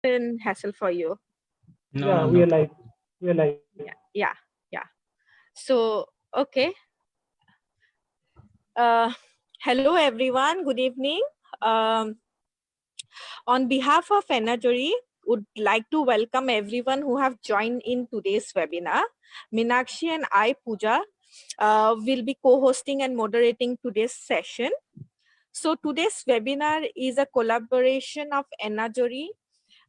hassle for you. Yeah, we are like, Yeah. So, okay. Hello, everyone. Good evening. Um, on behalf of Enajori, would like to welcome everyone who have joined in today's webinar. Meenakshi and I, Pooja, will be co-hosting and moderating today's session. So today's webinar is a collaboration of Enajori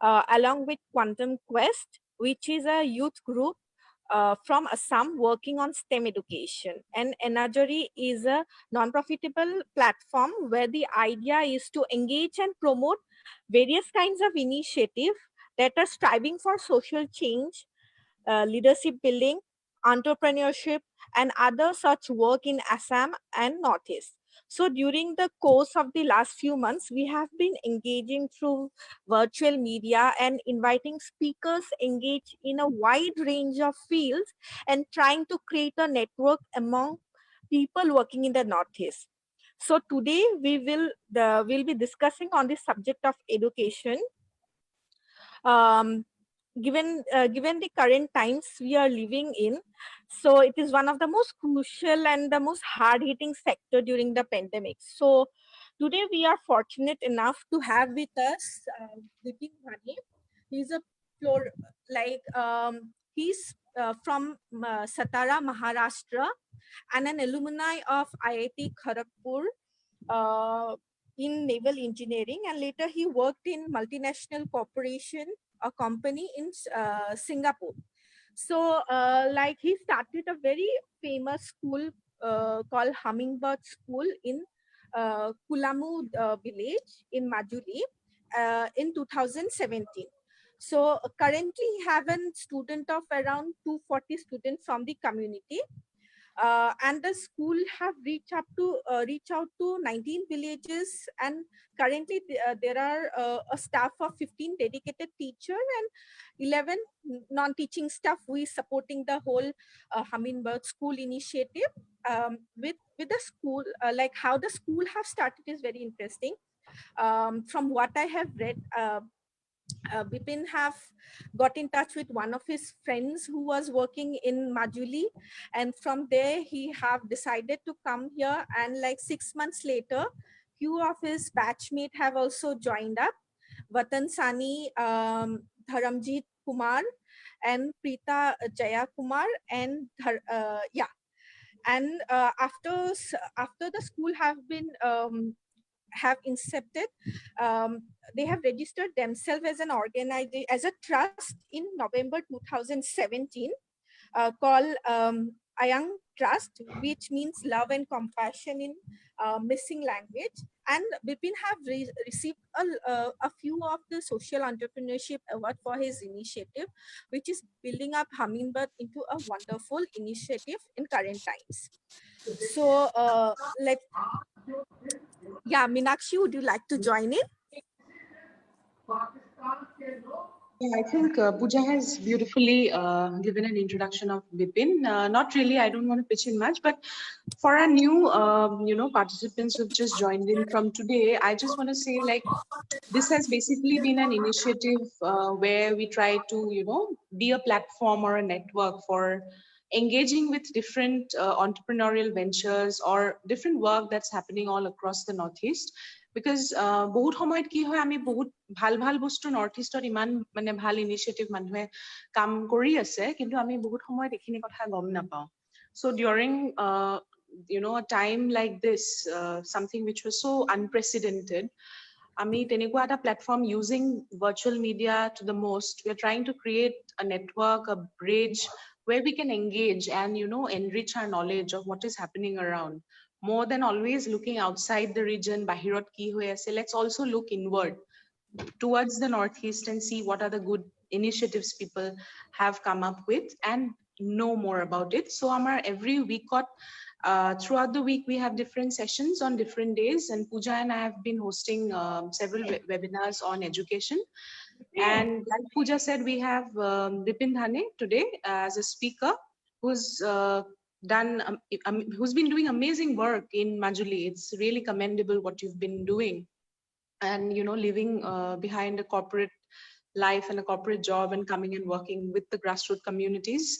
along with Quantum Quest, which is a youth group from Assam working on STEM education. And Enajori is a non-profitable platform where the idea is to engage and promote various kinds of initiatives that are striving for social change, leadership building, entrepreneurship, and other such work in Assam and Northeast. So during the course of the last few months, we have been engaging through virtual media and inviting speakers engage in a wide range of fields and trying to create a network among people working in the Northeast. So today we'll be discussing on the subject of education. Um, given the current times we are living in, so it is one of the most crucial and the most hard hitting sector during the pandemic. So today we are fortunate enough to have with us Bipin Dhane. He's a floor he's from Satara, Maharashtra, and an alumni of IIT Kharagpur uh, in naval engineering, and later he worked in multinational corporation, a company in Singapore. So like he started a very famous school called Hummingbird School in Kulamu village in Majuli in 2017. So currently he have a student of around 240 students from the community, and the school have reach out to 19 villages, and currently there are a staff of 15 dedicated teacher and 11 non-teaching staff. We supporting the whole Hummingbird School initiative. With the school, like how the school have started is very interesting. From what I have read, Bipin have got in touch with one of his friends who was working in Majuli, and from there he have decided to come here, and like 6 months later few of his batchmate have also joined up. Vatan Sani, Dharamjit Kumar, and Preeta Jaya Kumar, and and after the school have incepted, um, they have registered themselves as an organization, as a trust in November 2017, called Ayang Trust, which means love and compassion in missing language. And Bipin have received a few of the social entrepreneurship award for his initiative, which is building up Hummingbird into a wonderful initiative in current times. So Meenakshi, would you like to join in? Yeah, I think Pooja has beautifully given an introduction of Bipin. Not really, I don't want to pitch in much, but for our new, participants who've just joined in from today, I just want to say, like, this has basically been an initiative where we try to, be a platform or a network for engaging with different entrepreneurial ventures or different work that's happening all across the Northeast. Because বহুত সময়ত কি হয় আমি বহুত ভাল ভাল বস্তু north ইষ্টত ইমান মানে ভাল ইনিচিয়েটিভ মানুহে কাম কৰি আছে কিন্তু আমি বহুত সময়ত এইখিনি কথা গম নাপাওঁ so during a time like this, something which was so unprecedented, আমি তেনেকুৱা এটা platform using virtual media to the most, we are trying to create a network, a bridge where we can engage and enrich our knowledge of what is happening around. More than always looking outside the region, bahirot ki hoye ase, let's also look inward towards the Northeast and see what are the good initiatives people have come up with and know more about it. So Amar, every week throughout the week we have different sessions on different days, and Pooja and I have been hosting several webinars on education. And like Pooja said, we have Bipin Dhane today as a speaker who's who's been doing amazing work in Majuli. It's really commendable what you've been doing, and leaving behind a corporate life and a corporate job and coming and working with the grassroots communities.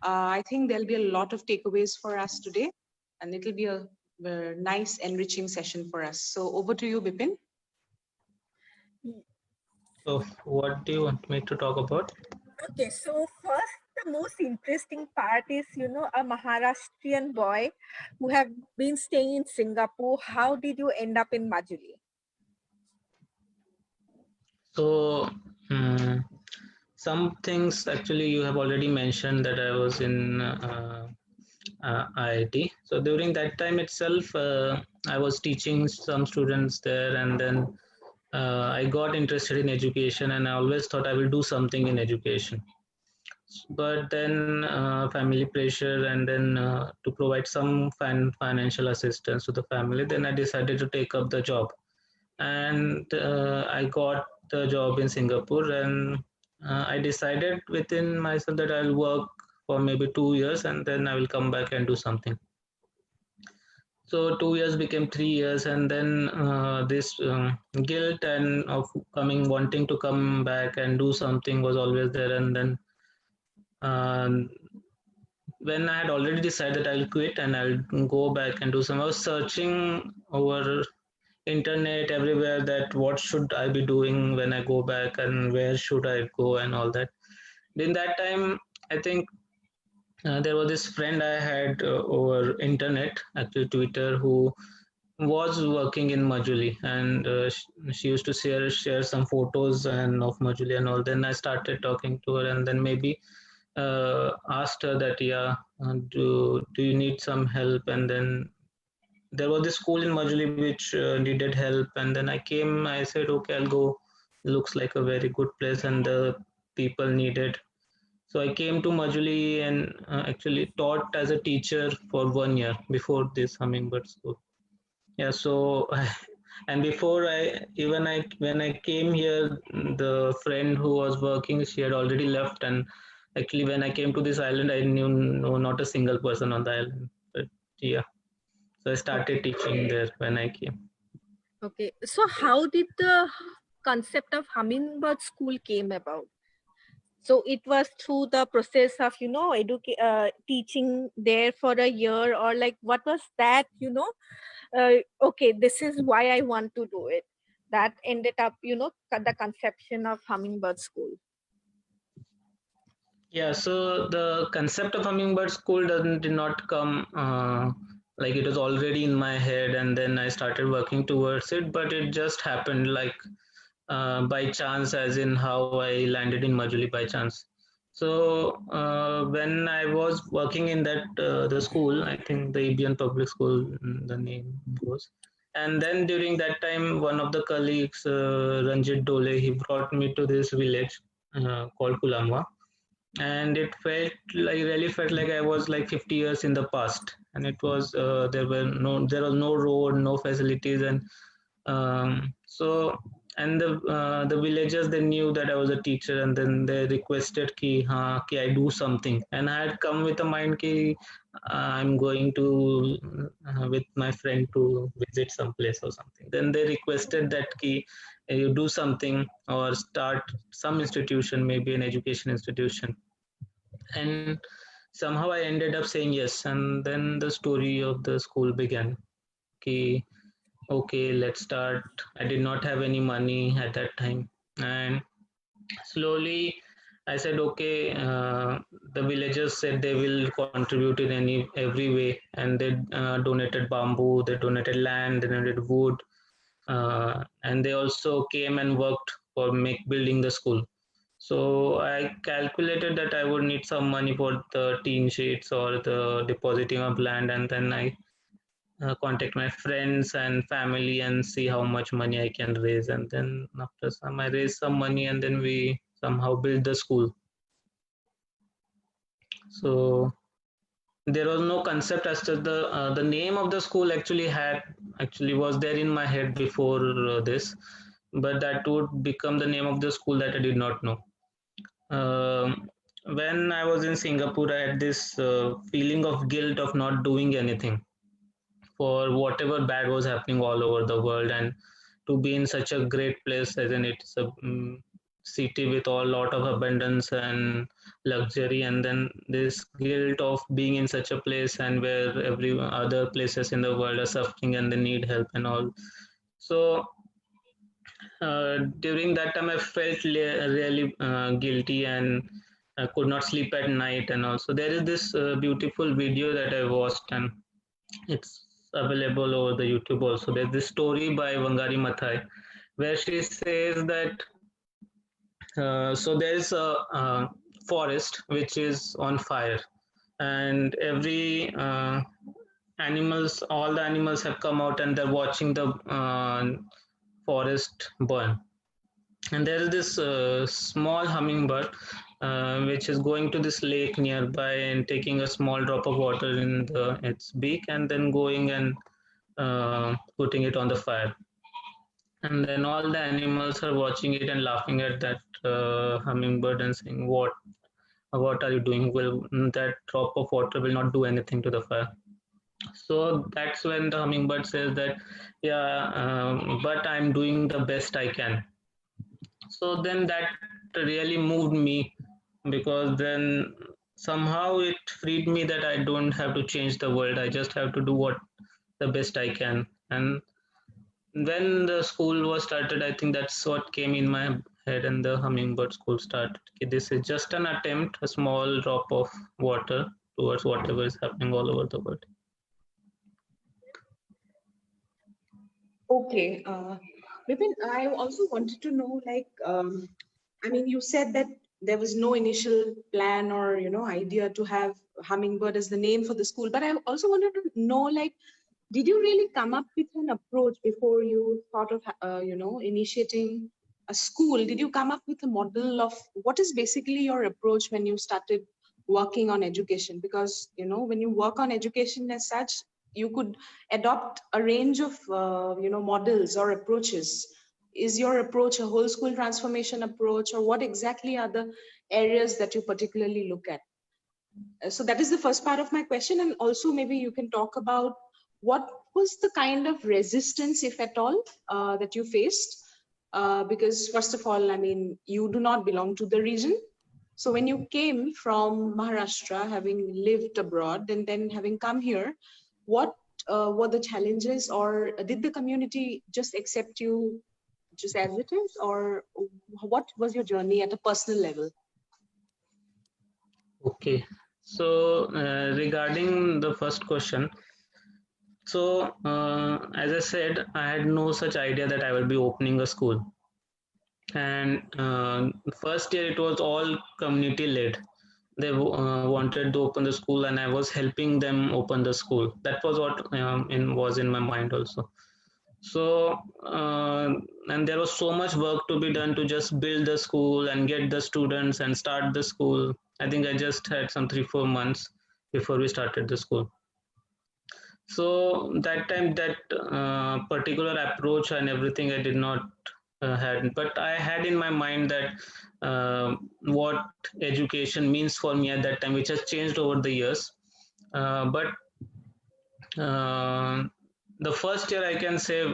I think there'll be a lot of takeaways for us today, and it'll be a nice, enriching session for us. So over to you, Bipin. So what do you want me to talk about? Okay, so first, the most interesting part is, a Maharashtrian boy who have been staying in Singapore. How did you end up in Majuli? So some things actually you have already mentioned that I was in IIT. So during that time itself, I was teaching some students there, and then I got interested in education, and I always thought I will do something in education. But then family pressure, and then to provide some financial assistance to the family, then I decided to take up the job, and I got the job in Singapore, and I decided within myself that I'll work for maybe 2 years, and then I will come back and do something. So 2 years became 3 years, and then this guilt and of wanting to come back and do something was always there. And then when I had already decided I'll quit and I'll go back and do some, I was searching over internet everywhere that what should I be doing when I go back and where should I go and all that. In that time, I think there was this friend I had over internet, actually Twitter, who was working in Majuli, and she used to share some photos and of Majuli and all. Then I started talking to her, and then maybe asked her that, yeah, do you need some help? And then there was this school in Majuli which needed help, and then I came. I said, okay, I'll go. Looks like a very good place, and the people needed. So I came to Majuli and actually taught as a teacher for 1 year before this hummingbird school. Yeah, so and before when I came here, the friend who was working, she had already left, and actually when I came to this island, I knew not a single person on the island. But yeah, so I started teaching there when I came. Okay, so how did the concept of hummingbird school came about? So it was through the process of, teaching there for a year, or like what was that, okay, this is why I want to do it. That ended up, the conception of hummingbird school. Yeah, so the concept of hummingbird school did not come like it was already in my head, and then I started working towards it, but it just happened like by chance, as in how I landed in Majuli by chance. So when I was working in that the school, I think the Ibian Public School, the name goes. And then during that time, one of the colleagues, Ranjit Dole, he brought me to this village called Kulamwa, and it really felt like I was like 50 years in the past. And it was there was no road, no facilities, and so and the villagers, they knew that I was a teacher, and then they requested ki I do something, and I had come with a mind ki I'm going to with my friend to visit some place or something. Then they requested that ki you do something or start some institution, maybe an education institution, and somehow I ended up saying yes. And then the story of the school began. ki okay, let's start. I did not have any money at that time, and slowly I said, okay. The villagers said they will contribute in every way, and they donated bamboo, they donated land, they donated wood, and they also came and worked for building the school. So I calculated that I would need some money for the tin sheets or the depositing of land, and then I contact my friends and family and see how much money I can raise. And then after some, I raised some money, and then we somehow built the school. So there was no concept as to the name of the school. Actually was there in my head before this, but that would become the name of the school, that I did not know. When I was in Singapore, I had this feeling of guilt of not doing anything for whatever bad was happening all over the world, and to be in such a great place, as in city with a lot of abundance and luxury, and then this guilt of being in such a place and where every other places in the world are suffering and they need help and all. So during that time I felt really guilty, and I could not sleep at night. And also there is this beautiful video that I watched, and it's available over the YouTube also. There's this story by Wangari Maathai where she says that so there's a forest which is on fire, and every all the animals have come out and they're watching the forest burn. And there is this small hummingbird which is going to this lake nearby and taking a small drop of water in its beak, and then going and putting it on the fire. And then all the animals are watching it and laughing at that hummingbird and saying, what are you doing? Will that drop of water will not do anything to the fire. So that's when the hummingbird says that, yeah, but I'm doing the best I can. So then that really moved me, because then somehow it freed me that I don't have to change the world. I just have to do what the best I can. And when the school was started, I think that's what came in my head, and the hummingbird school started. This is just an attempt, a small drop of water towards whatever is happening all over the world. Okay. Bipin, I also wanted to know, like, I mean, you said that there was no initial plan or, idea to have hummingbird as the name for the school. But I also wanted to know, like, did you really come up with an approach before you thought of, initiating a school? Did you come up with a model of what is basically your approach when you started working on education? Because, when you work on education as such, you could adopt a range of, models or approaches. Is your approach a whole school transformation approach, or what exactly are the areas that you particularly look at? So that is the first part of my question. And also maybe you can talk about what was the kind of resistance, if at all, that you faced? Because first of all, I mean, you do not belong to the region. So when you came from Maharashtra, having lived abroad and then having come here, what were the challenges, or did the community just accept you just as it is, or what was your journey at a personal level? Okay, so regarding the first question, so as I said, I had no such idea that I will be opening a school. And first year it was all community led. They wanted to open the school, and I was helping them open the school. That was what was in my mind also. So and there was so much work to be done to just build the school and get the students and start the school. I think I just had some 3-4 months before we started the school. So that time, that particular approach and everything I did not had, but I had in my mind that what education means for me at that time, which has changed over the years. But the first year, I can say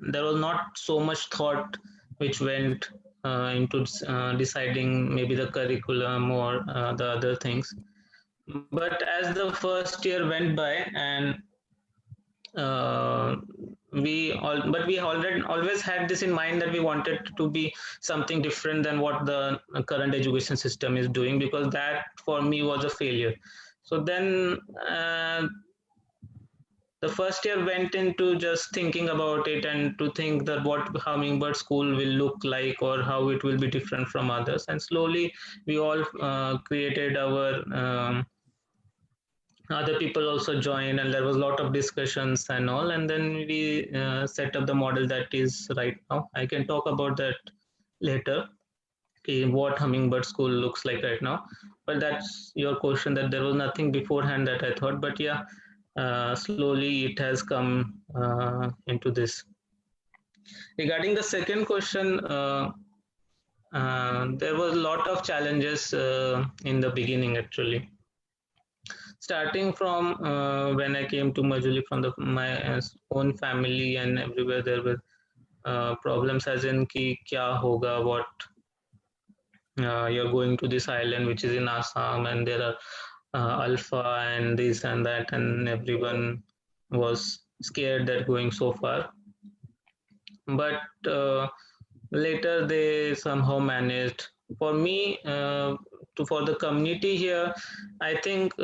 there was not so much thought which went into deciding maybe the curriculum or the other things. But as the first year went by, and we always had this in mind that we wanted to be something different than what the current education system is doing, because that for me was a failure. So then the first year went into just thinking about it, and to think that what hummingbird school will look like or how it will be different from others. And slowly we all created our other people also joined, and there was a lot of discussions and all, and then we set up the model that is right now. I can talk about that later, what hummingbird school looks like right now. But that's your question, that there was nothing beforehand that I thought. But yeah, slowly it has come into this. Regarding the second question, there was a lot of challenges in the beginning, actually. Starting from when I came to Majuli, from my own family and everywhere, there were problems, as in ki kya hoga, what you're going to this island which is in Assam, and there are alpha and this and that, and everyone was scared that going so far. But later they somehow managed. For me, for the community here, I think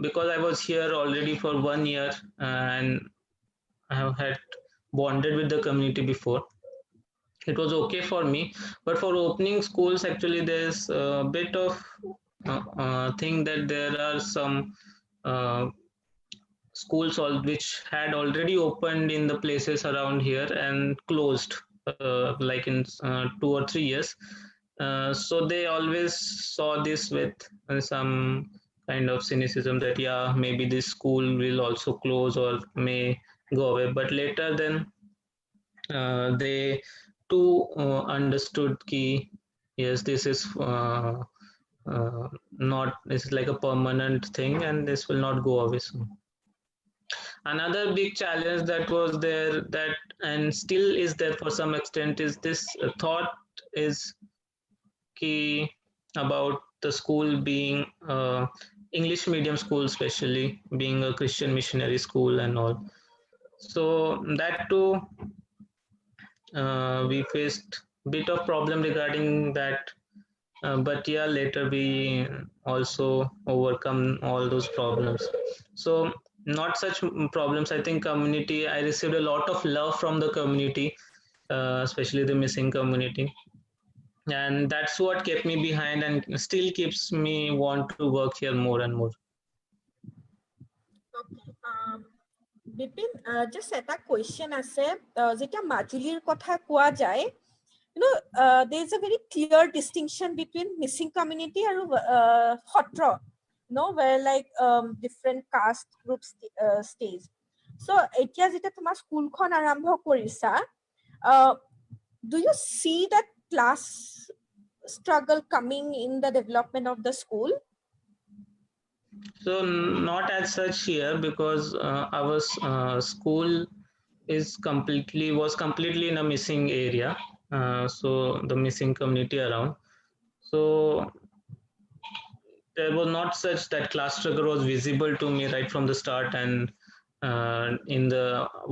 because I was here already for 1 year and I have had bonded with the community before, it was okay for me. But for opening schools, actually, there's a bit of thing that there are some uh, schools which had already opened in the places around here and closed, like in 2 or 3 years. So they always saw this with some kind of cynicism that yeah, maybe this school will also close or may go away. But later then they too understood ki yes, this is not, this is like a permanent thing and this will not go away soon. Another big challenge that was there, that and still is there for some extent, is this thought is key about the school being English medium school, especially being a Christian missionary school and all. So that too, we faced bit of problem regarding that, but yeah, later we also overcome all those problems. So not such problems. I think community, I received a lot of love from the community, especially the missing community, and that's what kept me behind and still keeps me want to work here more and more. Bipin, just এটা question আছে, যেতিয়া মাজুলীৰ কথা কোৱা যায়, there is a very clear distinction between missing community and Hotra, where like different caste groups stays. So এতিয়া যেতিয়া তোমাৰ স্কুলখন আৰম্ভ কৰিছা, do you see that class struggle coming in the development of the school? So not as such here, because our school was completely in a missing area, so the missing community around. So there was not such that class struggle was visible to me right from the start and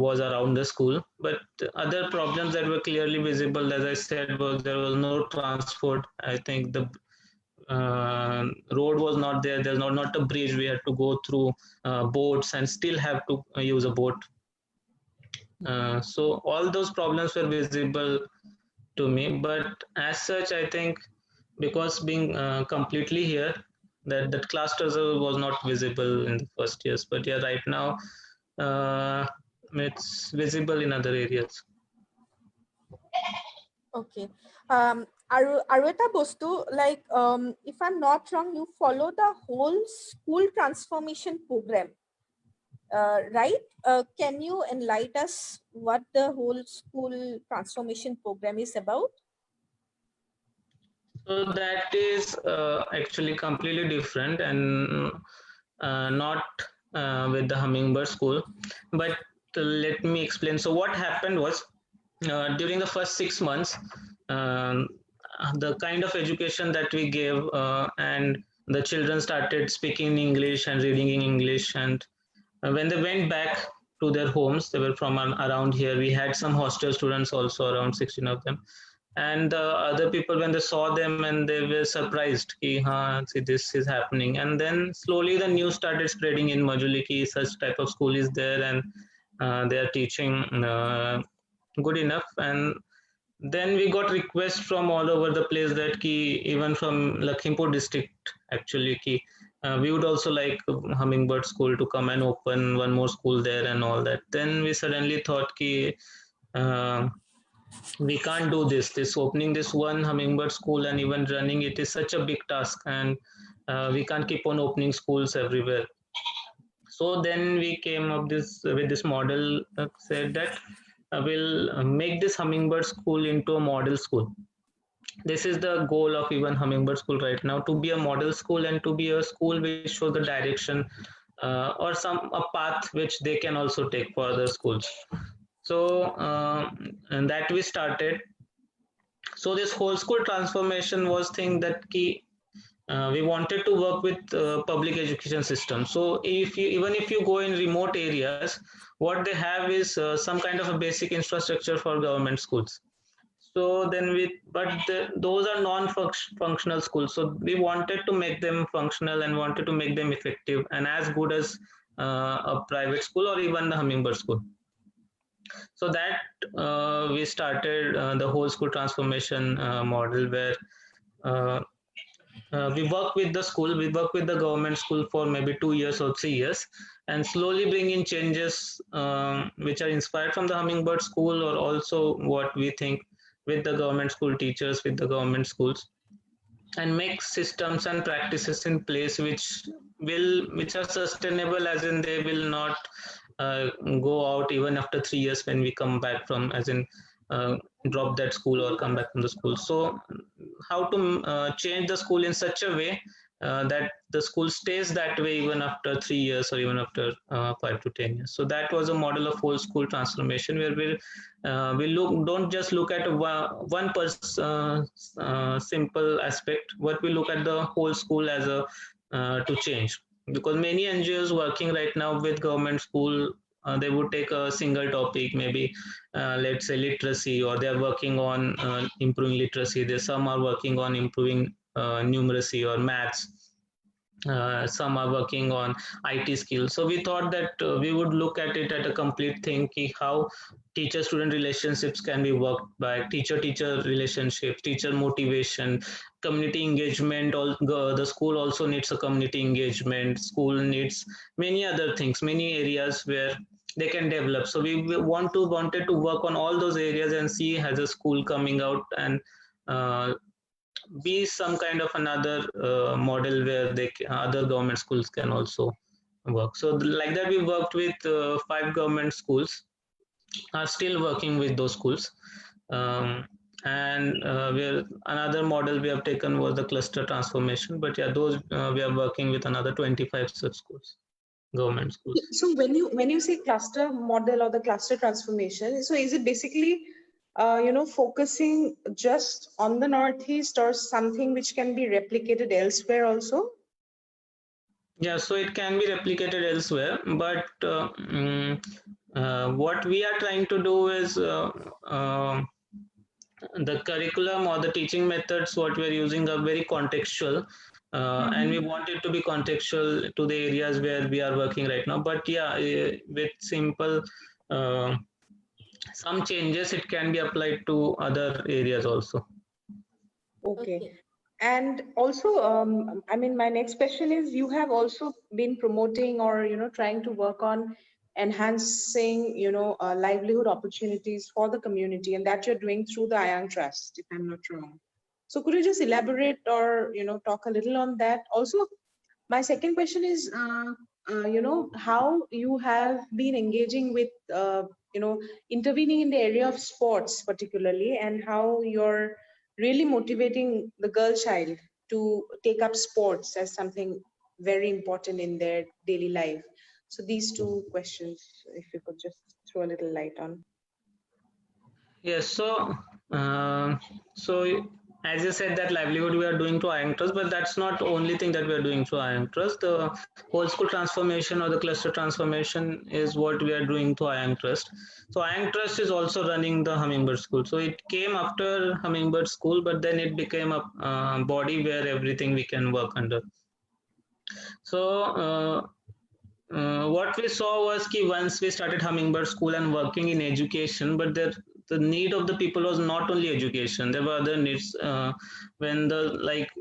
was around the school. But other problems that were clearly visible, as I said, was there was no transport. I think the road was not there. There's not a bridge. We had to go through boats and still have to use a boat. So all those problems were visible to me. But as such, I think because being completely here, that class struggle was not visible in the first years. But yeah, right now it's visible in other areas. Okay. আৰু এটা বস্তু, like if I'm not wrong, you follow the whole school transformation program, right? Can you enlighten us what the whole school transformation program is about? So that is actually completely different and not with the Hummingbird School. But let me explain. So what happened was, during the first 6 months, the kind of education that we gave, and the children started speaking English and reading in English. And when they went back to their homes, they were from around here. We had some hostel students also, around 16 of them. And the other people, when they saw them, and they were surprised, see, this is happening. And then slowly the news started spreading in Majuli ki such type of school is there, and they are teaching good enough. And then we got requests from all over the place that even from Lakhimpur district, actually, we would also like Hummingbird School to come and open one more school there and all that. Then we suddenly thought we can't do this opening this one Hummingbird School and even running it is such a big task, and we can't keep on opening schools everywhere. So then we came up with this model, said that we'll make this Hummingbird School into a model school. This is the goal of even Hummingbird School right now, to be a model school and to be a school which shows the direction or a path which they can also take for other schools. So and that we started. So this whole school transformation was thing that key. We wanted to work with public education system. So even if you go in remote areas, what they have is some kind of a basic infrastructure for government schools. So then those are non-functional schools. So we wanted to make them functional and wanted to make them effective and as good as a private school or even the Hummingbird School. So that we started the whole school transformation model where we work with the school, we work with the government school for maybe 2 years or 3 years, and slowly bring in changes which are inspired from the Hummingbird School or also what we think with the government school teachers, with the government schools, and make systems and practices in place which are sustainable, as in they will not go out even after 3 years when we come back from, as in drop that school or come back from the school. So how to change the school in such a way that the school stays that way even after 3 years or even after 5 to 10 years. So that was a model of whole school transformation where we don't just look at one simple aspect, but we look at the whole school as a to change, because many NGOs working right now with government school, they would take a single topic, maybe let's say literacy, or they are working on improving literacy. Some are working on improving numeracy or maths. Some are working on IT skills. So we thought that we would look at it at a complete thing, how teacher-student relationships can be worked by, teacher-teacher relationships, teacher motivation, community engagement. The school also needs a community engagement. School needs many other things, many areas where they can develop. So we wanted to work on all those areas and see as a school coming out and be some kind of another model where other government schools can also work. So like that, we worked with 5 government schools, are still working with those schools. And another model we have taken was the cluster transformation. But yeah, those we are working with another 25 such schools, government schools. So when you say cluster model or the cluster transformation, so is it basically focusing just on the Northeast or something which can be replicated elsewhere also? Yeah, so it can be replicated elsewhere, but what we are trying to do is the curriculum or the teaching methods what we are using are very contextual, and we want it to be contextual to the areas where we are working right now. But yeah, with simple some changes, it can be applied to other areas also. Okay. And also, I mean, my next question is, you have also been promoting or, trying to work on enhancing, livelihood opportunities for the community, and that you're doing through the Ayang Trust, if I'm not wrong. So could you just elaborate or, talk a little on that? Also, my second question is, how you have been engaging with, intervening in the area of sports particularly, and how you're really motivating the girl child to take up sports as something very important in their daily life. So these two questions, if you could just throw a little light on. Yes, so as you said, that livelihood we are doing through Ayang Trust, but that's not the only thing that we are doing through Ayang Trust. The whole school transformation or the cluster transformation is what we are doing through Ayang Trust. So Ayang Trust is also running the Hummingbird School. So it came after Hummingbird School, but then it became a body where everything we can work under. So what we saw was that once we started Hummingbird School and working in education, but the need of the people was not only education. There were other needs. When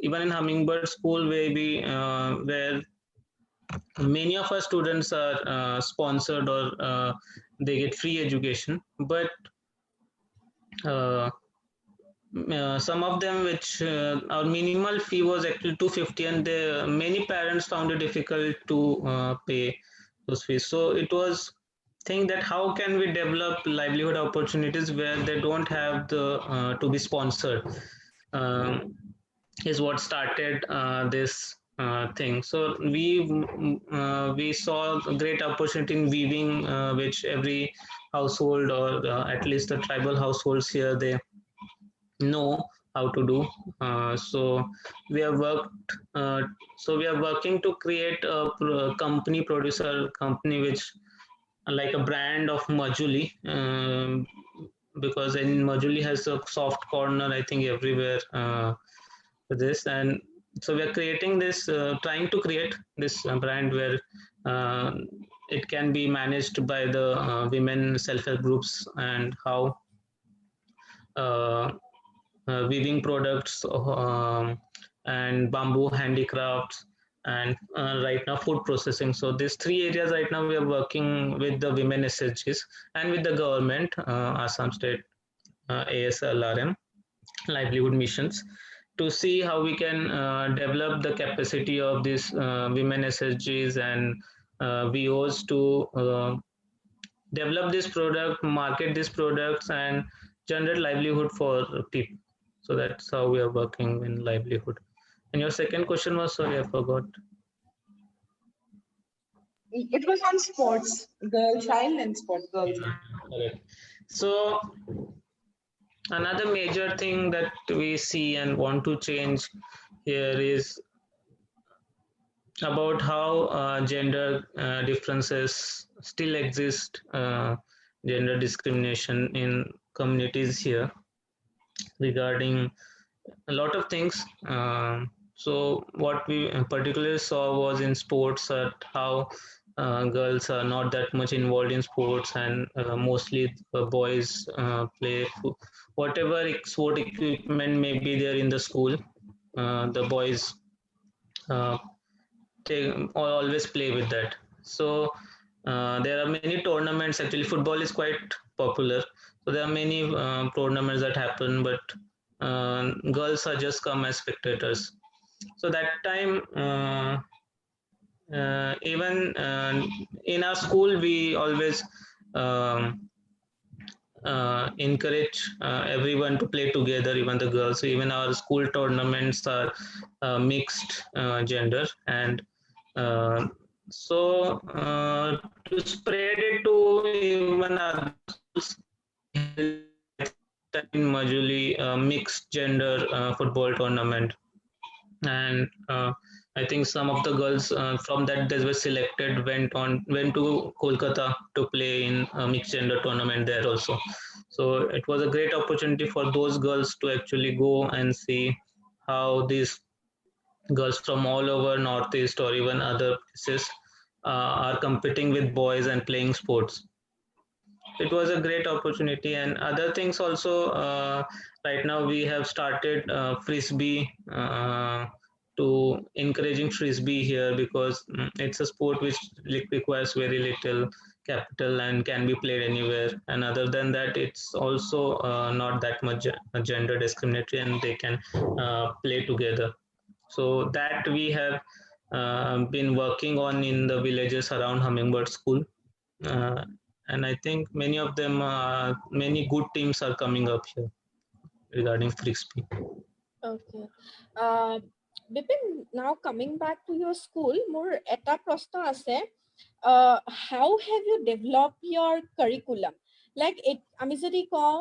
even in Hummingbird School, where many of our students are sponsored or they get free education, but some of them which our minimal fee was actually 250, and many parents found it difficult to pay those fees. So it was think that how can we develop livelihood opportunities where they don't have the to be sponsored, is what started this thing. So we saw a great opportunity in weaving, which every household or at least the tribal households here, know how to do. So we have worked. So we are working to create a company, producer company, which like a brand of Majuli, because in Majuli has a soft corner, I think, everywhere for this. And so we are creating this, trying to create this brand where uh, it can be managed by the women self-help groups, and how uh, weaving products, and bamboo handicrafts, and right now food processing. So these three areas right now we are working with the women SHGs and with the government, Assam State ASLRM livelihood missions, to see how we can develop the capacity of these women SHGs and VOs to develop this product, market these products, and generate livelihood for people. So that's how we are working in livelihood. And your second question was, sorry, I forgot. It was on sports, girl child and sports girls. Correct. So another major thing that we see and want to change here is about how gender differences still exist, gender discrimination in communities here regarding a lot of things. So what we particularly saw was in sports, that how girls are not that much involved in sports, and mostly boys play whatever sport equipment may be there in the school. The boys uh, always play with that. So there are many tournaments. Actually, football is quite popular. So there are many tournaments that happen, but girls are just come as spectators. So that time, even in our school, we always um, encourage everyone to play together, even the girls. So even our school tournaments are mixed gender, and uh, so to spread it to even other schools, in Majuli mixed gender football tournament, and I think some of the girls from that they were selected went to Kolkata to play in a mixed gender tournament there also. So it was a great opportunity for those girls to actually go and see how these girls from all over Northeast or even other places are competing with boys and playing sports. It was a great opportunity. And other things also, right now we have started frisbee, to encouraging frisbee here, because it's a sport which requires very little capital and can be played anywhere. And other than that, it's also not that much gender discriminatory, and they can play together. So that we have been working on in the villages around Hummingbird School. uh, and I think many of them, many good teams are coming up here regarding frisbee. Okay. Uh, Bipin, now coming back to your school, more eta prosta ase. How have you developed your curriculum? Like it, আমি যদি কওঁ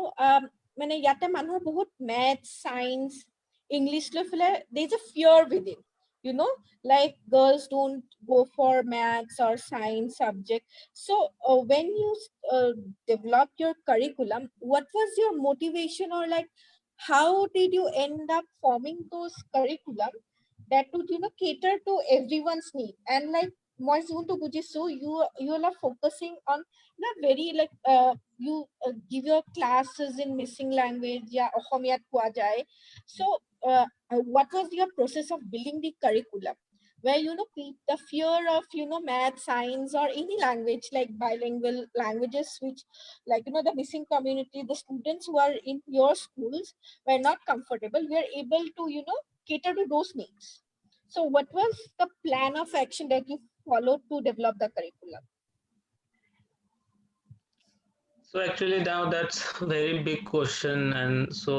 মানে ইয়াতে মানুহৰ বহুত math, science, English লৈ ফেলে there is a fear within, you know, like girls don't go for maths or science subject. So when you develop your curriculum, what was your motivation, or like how did you end up forming those curriculum that would, you know, cater to everyone's need? And like মই যোনটো বুজিছো, you are focusing on the very like you give your classes in missing language, yeah, অসমীয়াত কোৱা যায়. So what was your process of building the curriculum, where, you know, the fear of, you know, math, science, or any language like bilingual languages, which, like, you know, the missing community, the students who are in your schools were not comfortable, we are able to, you know, cater to those needs. So what was the plan of action that you followed to develop the curriculum? So actually now that's a very big question. And so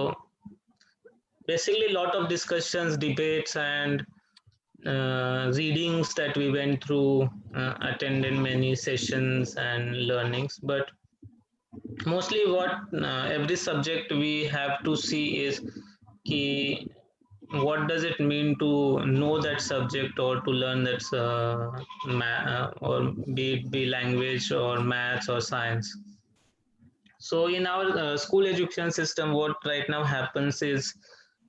basically a lot of discussions, debates, and readings that we went through, attended many sessions and learnings. But mostly what every subject we have to see is ki, what does it mean to know that subject or to learn that or be it be language or maths or science. So in our school education system, what right now happens is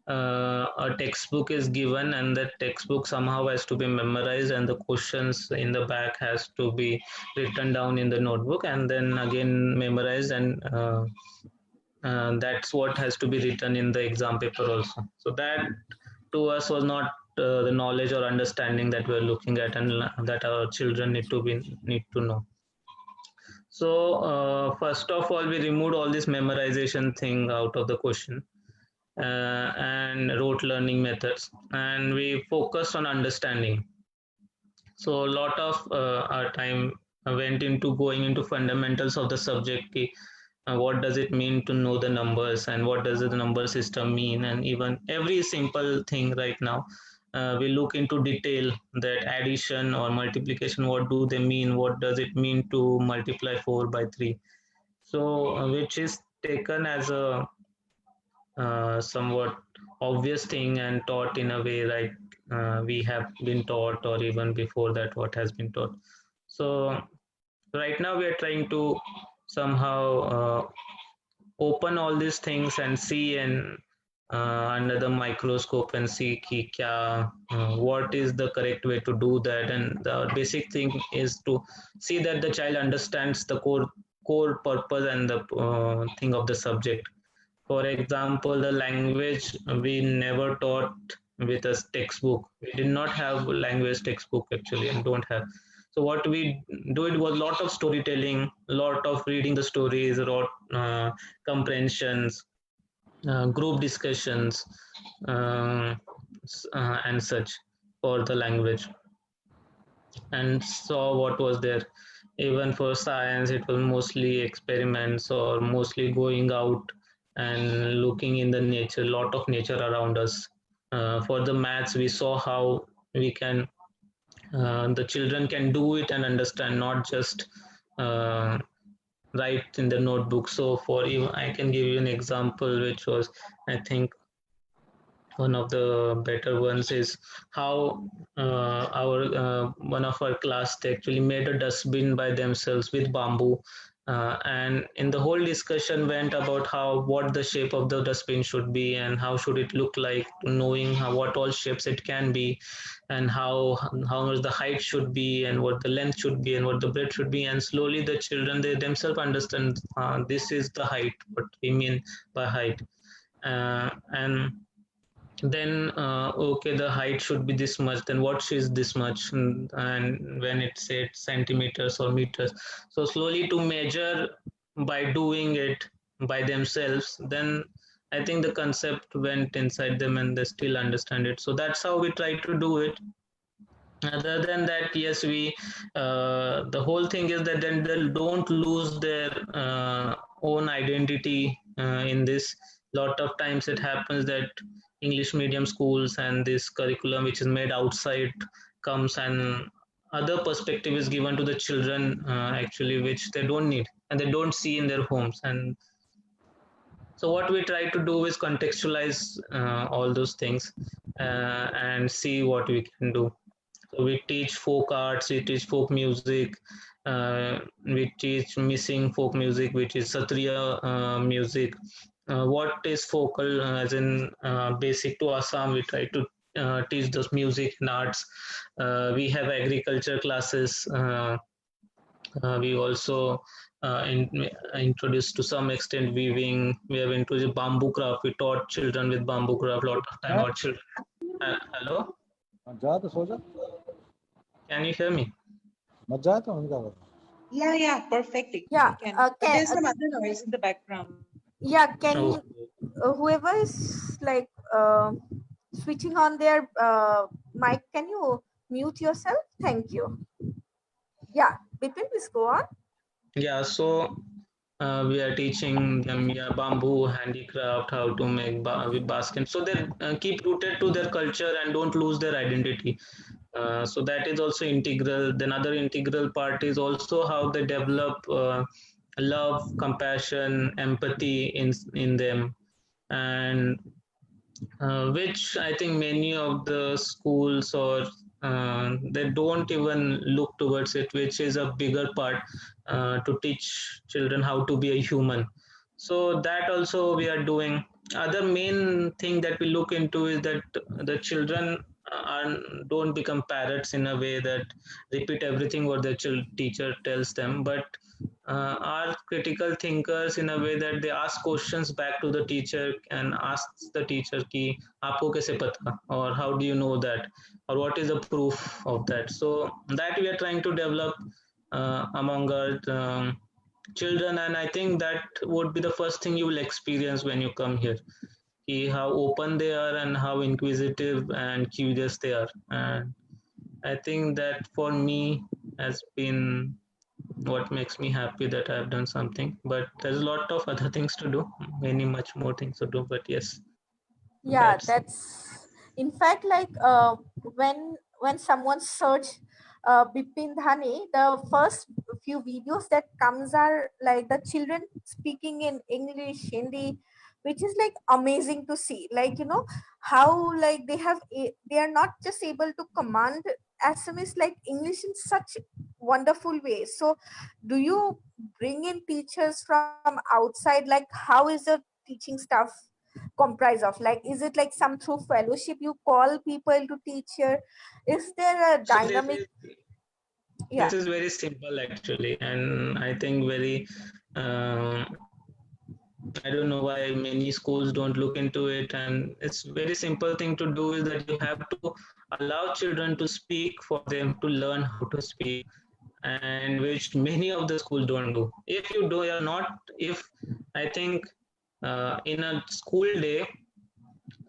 a textbook is given, and that textbook somehow has to be memorized, and the questions in the back has to be written down in the notebook and then again memorized, and that's what has to be written in the exam paper also. So that to us was not the knowledge or understanding that we're looking at, and that our children need to know. So first of all, we removed all this memorization thing out of the question, and rote learning methods, and we focused on understanding. So a lot of our time went into going into fundamentals of the subject. What does it mean to know the numbers, and what does the number system mean, and even every simple thing right now we look into detail, that addition or multiplication, what do they mean, what does it mean to multiply 4 by 3. So which is taken as a somewhat obvious thing and taught in a way like we have been taught, or even before that what has been taught. So right now we are trying to somehow open all these things and see and under the microscope and see ki kya, what is the correct way to do that, and the basic thing is to see that the child understands the core purpose and the thing of the subject. For example, the language we never taught with a textbook. We did not have language textbook actually, and don't have. So what we do, it was a lot of storytelling, a lot of reading the stories, a lot comprehensions, group discussions, uh, and such for the language, and saw what was there. Even for science, it was mostly experiments or mostly going out and looking in the nature, lot of nature around us. For the maths, we saw how we can, the children can do it and understand, not just uh, write in the notebook. So for you, I can give you an example, which was, I think, one of the better ones is how our one of our class, they actually made a dustbin by themselves with bamboo, and in the whole discussion went about how what the shape of the dustbin should be and how should it look like, knowing how, what all shapes it can be, and how much the height should be and what the length should be and what the breadth should be. And slowly the children, they themselves understand this is the height, what we mean by height, and then okay, the height should be this much, then what is this much, and when it said centimeters or meters, so slowly to measure by doing it by themselves, then I think the concept went inside them and they still understand it. So that's how we try to do it. Other than that, yes, we the whole thing is that then they don't lose their own identity in this. Lot of times it happens that English medium schools and this curriculum which is made outside comes, and other perspective is given to the children actually, which they don't need and they don't see in their homes. And so what we try to do is contextualize all those things and see what we can do. So we teach folk arts, we teach folk music, we teach missing folk music, which is Satriya music. What is focal, as in basic to Assam, we try to teach those music and arts. We have agriculture classes. We also introduced to some extent weaving. We have introduced bamboo craft. We taught children with bamboo craft a lot of time. Our children. Hello? Can you hear me? Yeah, perfect. Yeah, But there's some other noise in the background. yeah, can Oh. whoever is like switching on their mic, can you mute yourself? Thank you. Yeah, Bipin, please go on. Yeah, so we are teaching them bamboo handicraft, how to make with basket. So they keep rooted to their culture and don't lose their identity. So that is also integral. Then other integral part is also how they develop love, compassion, empathy in them, and which I think many of the schools or they don't even look towards it, which is a bigger part to teach children how to be a human. So that also we are doing. Other main thing that we look into is that the children don't become parrots in a way that repeat everything what the teacher tells them, but are critical thinkers in a way that they ask questions back to the teacher and ask the teacher ki aapko kaise pata, or how do you know that, or what is the proof of that. So that we are trying to develop among our children, and I think that would be the first thing you will experience when you come here, ki how open they are and how inquisitive and curious they are. And I think that for me has been what makes me happy, that I've done something. But there's a lot of other things to do, many much more things to do. But yes, Yeah, that's that's in fact like when someone search Bipin Dhane, the first few videos that comes are like the children speaking in English, Hindi, which is like amazing to see. Like, you know, how like they are not just able to command SMS like English in such wonderful ways. So do you bring in teachers from outside? Like how is the teaching stuff comprise of? Like, is it like some through fellowship you call people to teach here? Is there a so this dynamic? is Yeah, very simple actually, and I think very I don't know why many schools don't look into it, and it's very simple thing to do is that you have to allow children to speak for them to learn how to speak, and which many of the schools don't do. If you do, you're not. If I think in a school day,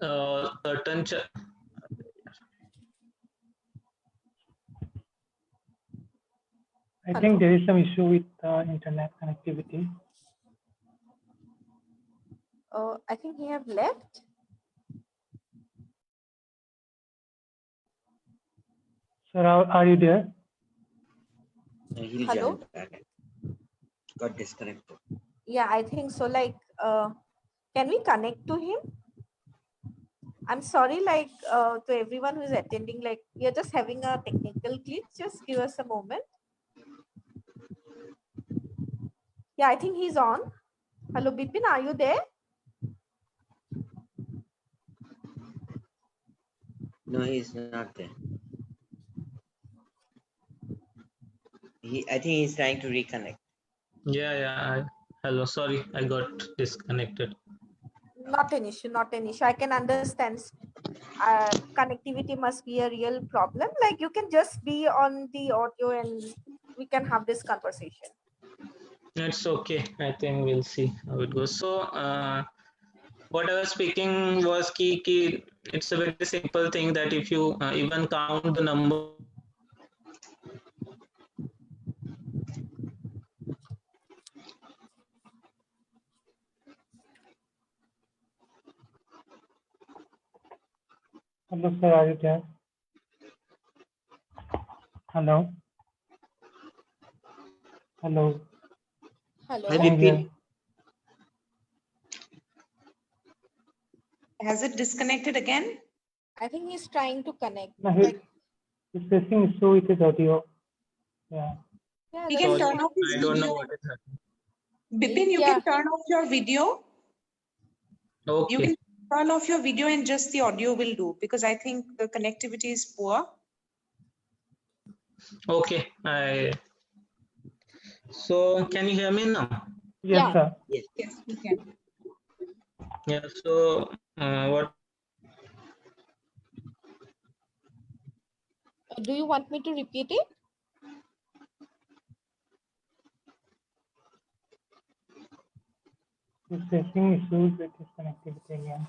certain I think there is some issue with internet connectivity. I think he have left. Sir, are you there? He'll Hello? join back. Got disconnected. Yeah, I think so. Like, can we connect to him? I'm sorry, like to everyone who is attending, like we are just having a technical glitch. Just give us a moment. Yeah, I think he's on. Hello, Bipin, are you there? No, he's not there. I think he's trying to reconnect. Yeah. Hello, sorry, I got disconnected. Not an issue, not an issue. I can understand. Connectivity must be a real problem. Like you can just be on the audio and we can have this conversation. It's okay. I think we'll see how it goes. So, what I was speaking was ki it's a very simple thing that if you even count the number. Hello, sir, are you there? Hello? Hello? Hello. Hi, I'm here. Bipin. Has it disconnected again? I think he's trying to connect. No, Like, he's facing issue with his audio. Yeah. yeah, He that's can Sorry, turn off his I don't know video. what is happening. Bipin, you Yeah. can turn off your video. You Okay. can turn off your video and just the audio will do, because I think the connectivity is poor. Okay. So can you hear me now? Yes, Yeah. sir. Yes. Yes, we can. Yeah. So what? Do you want me to repeat it? He's facing issues with his connectivity again.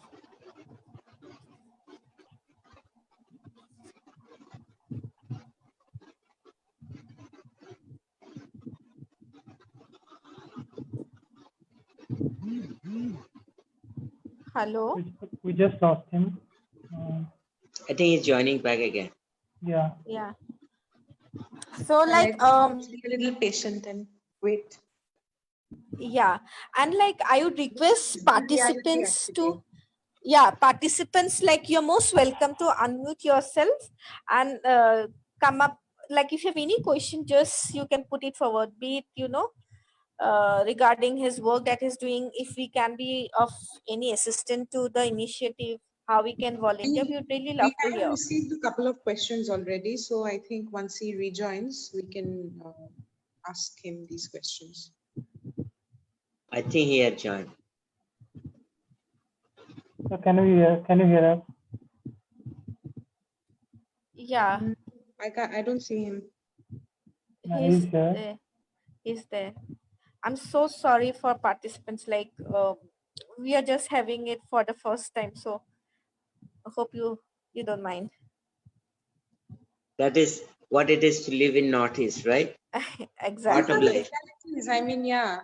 Hello. We just lost him. I think he's joining back again. Yeah. Yeah. So like Let's be a little patient and wait. Yeah, and like I would request participants to, participants, like you're most welcome to unmute yourself and come up. Like if you have any question, just you can put it forward, be it, regarding his work that he's doing, if we can be of any assistance to the initiative, how we can volunteer, we would really love We to have hear. received a couple of questions already, so I think once he rejoins, we can ask him these questions. I think he had joined. So can you hear us? Yeah, I don't see him. Yeah, he's he's here. there. He's there. I'm so sorry for participants. Like we are just having it for the first time, so I hope you don't mind. That is what it is to live in Northeast, right? Part of Exactly. life. I mean, yeah,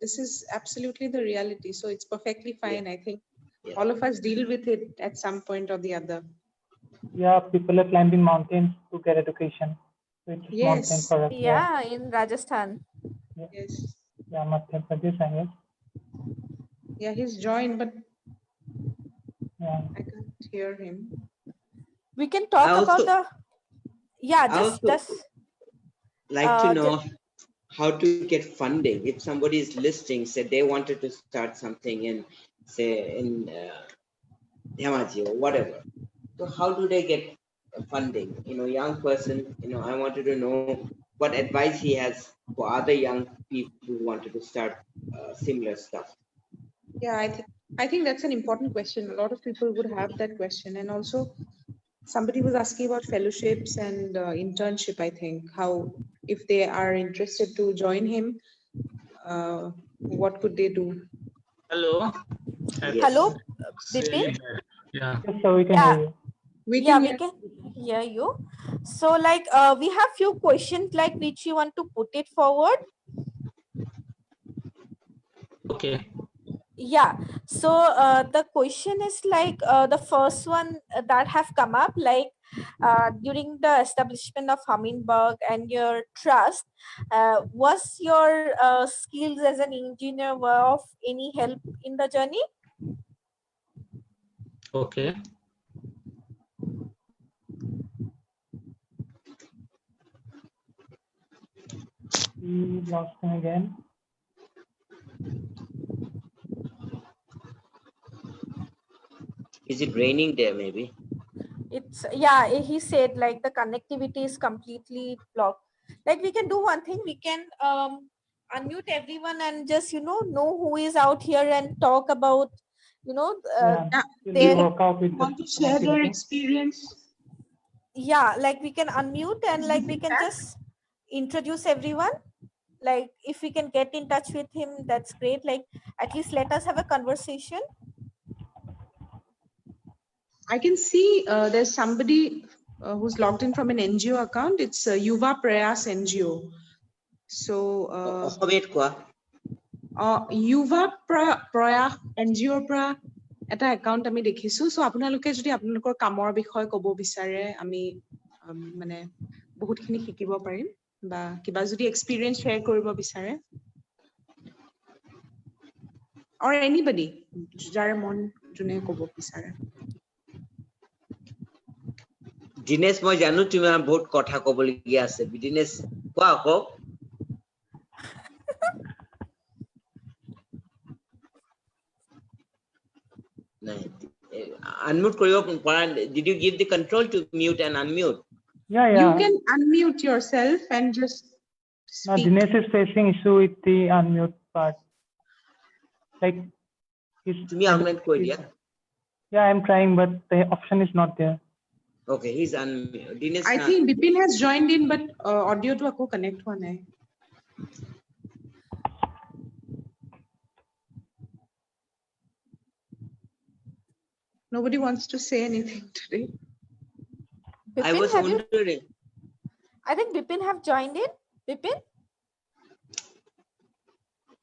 this is absolutely the reality. So it's perfectly fine. I think Yeah. all of us deal with it at some point or the other. Yeah, people are climbing mountains to get education. So it's a small thing Yes. for us. Yeah, in Rajasthan. Yes. Yeah, Madhya Pradesh, I guess. Yeah, he's joined, but Yeah. I can't hear him. We can talk about also- the. Yeah, I just also like to know ju- how to get funding. If somebody is listing, say they wanted to start something in, say, in Dhemaji or whatever. So how do they get funding? Young person, I wanted to know what advice he has for other young people who wanted to start similar stuff. Yeah, I think that's an important question. A lot of people would have that question, and also somebody was asking about fellowships and internship. I think how if they are interested to join him, what could they do? Hello. Yes. hello, It's really Bipin. bad. Yeah. Yes, so we can Yeah. hear you. We Yeah, can we hear. can hear you. So like we have few questions like which you want to put it forward. Okay. Yeah, so the question is like the first one that have come up, like during the establishment of Hummingbird and your trust, was your skills as an engineer were of any help in the journey? Okay. We lost him again. Is it raining there? Maybe. It's, yeah, he said like the connectivity is completely blocked. Like we can do one thing, we can unmute everyone and just know who is out here and talk about Yeah, will they we work out with the Want to share their connectivity? experience? yeah, like we can unmute and like we can just introduce everyone. Like if we can get in touch with him, that's great. Like at least let us have a conversation. I can see there's somebody who's logged in from an NGO account. It's Yuva Prayas NGO. So Wait, Kwa. Yuva Prayas NGO pra এটা account আমি দেখিছো so আপোনালোকে যদি আপোনালোকৰ কামৰ বিষয়ে ক'ব বিচাৰে আমি মানে বহুতখিনি শিকিব পাৰিম বা কিবা যদি এক্সপেৰিয়েন্স শ্বেয়াৰ কৰিব বিচাৰে or anybody যাৰ মন যোনে ক'ব বিচাৰে দিনেশ মই জানো তুমি বহুত কথা ক'বলগীয়া আছে দিনেশ কোৱা আকৌ unmute কৰিব পৰা did you give the control to mute and unmute? Yeah. You can unmute yourself and just Now speak. Dinesh is facing issue with the unmute part. Like তুমি unmute কৰি দিয়া Yeah, I'm trying, but the option is not there. okay he's unmute Dinesh I think Bipin has joined in but audio to আকৌ connect হোৱা নাই Nobody wants to say anything today. Bipin, I was wondering. I think Bipin have joined in. Bipin?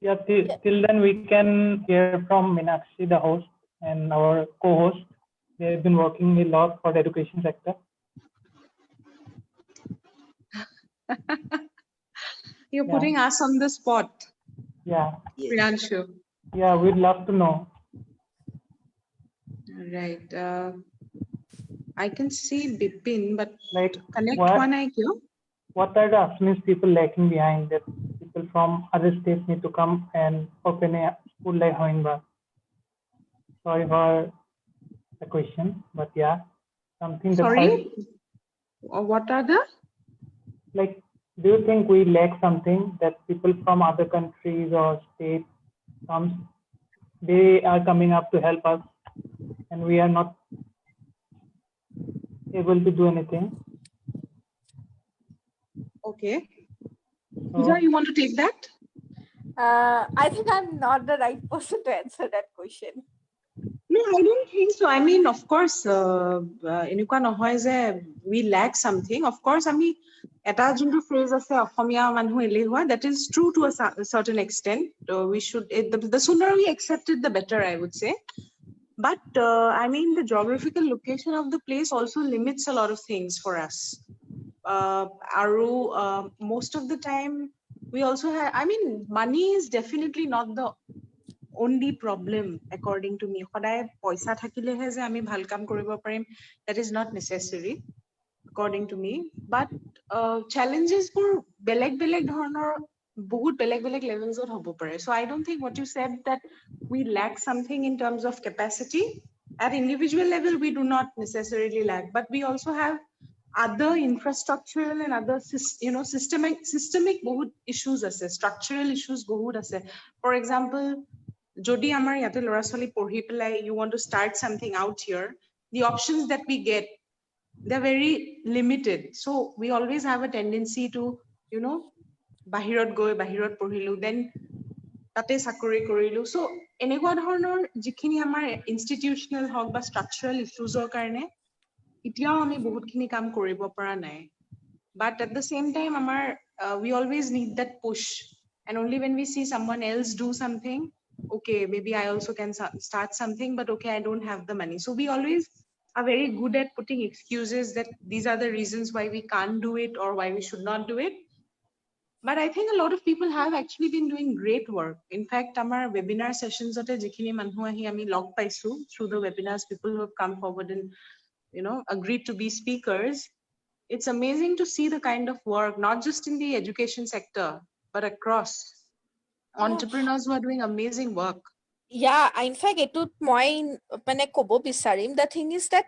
Yeah, till then we can hear from Meenakshi, the host, and our co-host. They have been working a lot for the education sector. You're putting us on the spot. Yeah, Yes. Priyanshu. yeah, we'd love to know. Right. I can see Bipin, but Like, connect what one I what are the Assamese people lacking behind that people from other states need to come and open a school like Hummingbird? Sorry for the question, but yeah, something that I Sorry, what are the? like. Do you think we lack something that people from other countries or states comes? They are coming up to help us, and we are not able to do anything. Okay. So, Pooja, you want to take that? I think I'm not the right person to answer that question. No, I don't think so. I mean, of course, এনেকুৱা নহয় যে we lack something. Of course, আমি এটা যোনটো phrase আছে অসমীয়া মানুহ এলেহুৱা, that is true to a certain extent. We should, the sooner we accept it, the better, I would say. But I mean, the geographical location of the place also limits a lot of things for us. Most of the time, we also have, I mean, money is definitely not the only problem according to me. সদায় পইচা থাকিলেহে যে আমি ভাল কাম কৰিব পাৰিম, that is not necessary according to me. But challenges বোৰ বেলেগ বেলেগ ধৰণৰ বহুত বেলেগ বেলেগ levels হ'ব পাৰে. So I don't think what you said that we lack something in terms of capacity. At individual level, we do not necessarily lack, but we also have other infrastructural and other systemic বহুত issues আছে, structural issues বহুত আছে. For example, যদি আমাৰ ইয়াতে ল'ৰা ছোৱালী পঢ়ি পেলাই you want to start something out here, the options that we get, they're very limited. So we always have a tendency to, বাহিৰত গৈ বাহিৰত পঢ়িলো, then তাতে চাকৰি কৰিলো. So এনেকুৱা ধৰণৰ যিখিনি আমাৰ institutional হওক বা structural issuesৰ কাৰণে এতিয়াও আমি বহুতখিনি কাম কৰিব পৰা নাই. But at the same time, we always need that push. And only when we see someone else do something, okay, maybe I also can start something, but okay, I don't have the money. So we always are very good at putting excuses that these are the reasons why we can't do it or why we should not do it. But I think a lot of people have actually been doing great work. In fact, our webinar sessions jikhini manhu ahi ami log paisu through the webinars, people who have come forward and agreed to be speakers. It's amazing to see the kind of work, not just in the education sector, but across. Entrepreneurs who are doing amazing work. Yeah, in fact, etut moi মানে ক'ব বিচাৰিম, the thing is that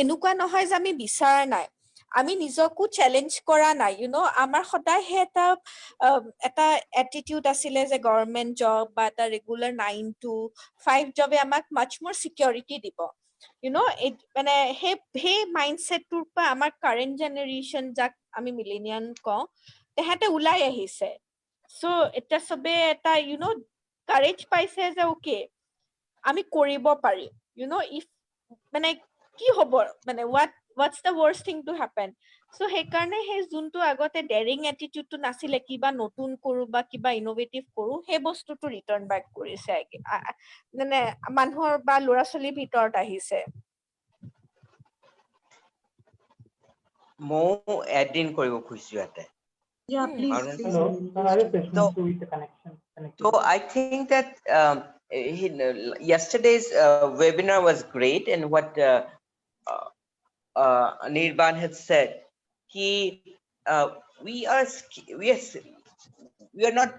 এনেকুৱা নহয় যে আমি বিচাৰা নাই, আমি নিজকো চেলেঞ্জ কৰা নাই, আমাৰ সদায় এটা এটিটিউড আছিলে যে গভৰ্ণমেণ্ট জব বা এটা ৰেগুলাৰ 9 to 5 জবে আমাক মাছ মোৰ চিকিউৰিটি দিব, মানে সেই মাইণ্ডছেটটোৰ পৰা আমাৰ কাৰেণ্ট জেনেৰেশ্যন, যাক আমি মিলেনিয়ান কওঁ, তেহেঁতে ওলাই আহিছে. চ' এতিয়া চবে এটা কাৰেজ পাইছে যে ওকে আমি কৰিব পাৰিম, ইফ মানে কি হ'ব, মানে what's the worst thing to happen. So সেইকাৰণে সেই যোনটো আগতে ডেৰিং এটিটিউডটো নাছিলে, কিবা নতুন কৰো বা কিবা ইনোভেটিভ কৰো, সেই বস্তুটো ৰিটাৰ্ণ বেক কৰিছে, মানে মানুহৰ বা ল'ৰা ছোৱালীৰ ভিতৰত আহিছে. মই এড ইন কৰিব খুজিছো ইয়াতে. Yeah, please. hello, I have a question with the connection. So I think that yesterday's webinar was great, and what Nirban had said, we are not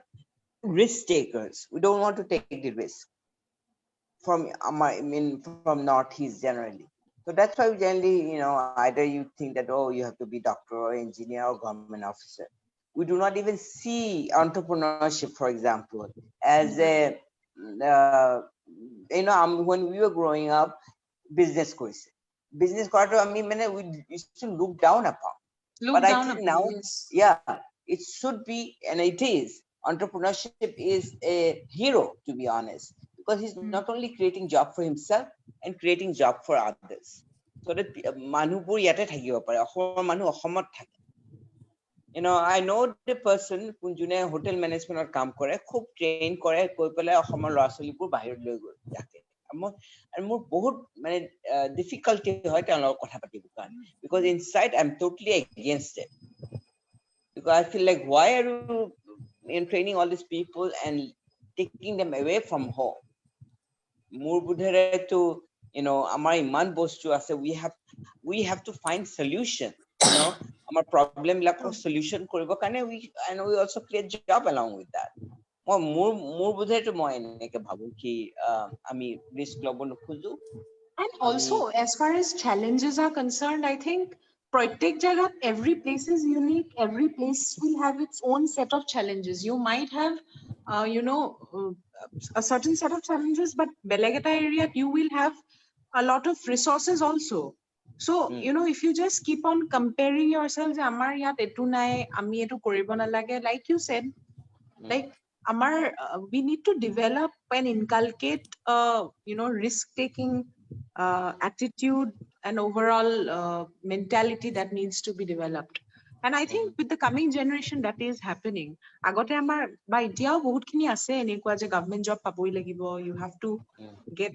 risk takers. We don't want to take the risk from Northeast generally. So that's why we generally, either you think that, oh, you have to be doctor or engineer or government officer. We do not even see entrepreneurship, for example, as a, when we were growing up, business course. Business quarter, we used to look down upon. But I think now, yeah, it should be, and it is. Entrepreneurship is a hero, to be honest, because he's not only creating job for himself and creating job for others. So that manupur yate thakibo pare, ohomor manu ohomot thake. I know the person june hotel management or kaam kore, khub train kore, koi pelai ohomor lora solipur bahir loi gol jake. And more বহুত মানে difficulty হয় তেওঁলোকৰ কথা পাতিব কাৰণে, because inside I'm totally against it, because I feel like, why are you training all these people and taking them away from home. More budhere to, amar iman bostu ase, we have to find solution, our problem lako solution koribo kane and we also create job along with that. More budhere to moi eneke bhabu ki ami risk lobo nokhuju. And also, as far as challenges are concerned, I think Protect Jagat, every place is unique. Every place will have its own set of challenges. You might have, a certain set of challenges, but Belegata area, you will have a lot of resources also. So, if you just keep on comparing yourselves, Amar yat etu nai, ami etu koribo nalage, like you said, like Amar, we need to develop and inculcate, risk-taking attitude and overall mentality that needs to be developed. And I think with the coming generation, that is happening. Agote amar by eতিয়াও বহুতখিনি আছে এনেকুৱা যে government job পাবই লাগিব. You have to get,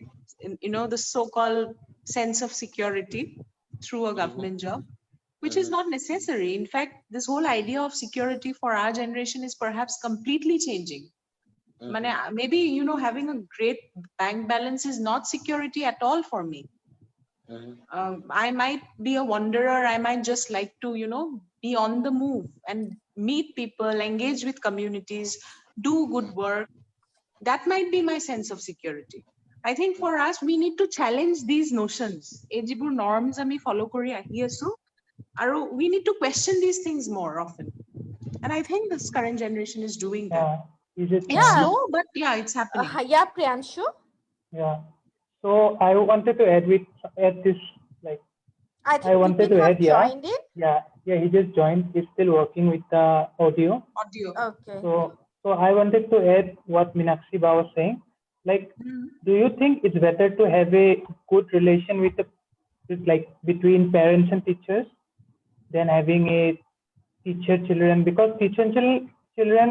the so-called sense of security through a government job, which is not necessary. In fact, this whole idea of security for our generation is perhaps completely changing. Maybe, having a great bank balance is not security at all for me. I might be a wanderer. I might just like to, be on the move and meet people, engage with communities, do good work. That might be my sense of security. I think for us, we need to challenge these notions. Ejibur norms ami follow kori ahi asu. We need to question these things more often. And I think this current generation is doing that. It's slow, but yeah, it's happening. Yeah, Priyanshu. Yeah. So I wanted to add this, like, I wanted to add, joined in? Yeah, he just joined. He's still working with the audio. Okay. So I wanted to add what Meenakshi Ba was saying. Like, do you think it's better to have a good relation with between parents and teachers than having a teacher-children? Because teacher-children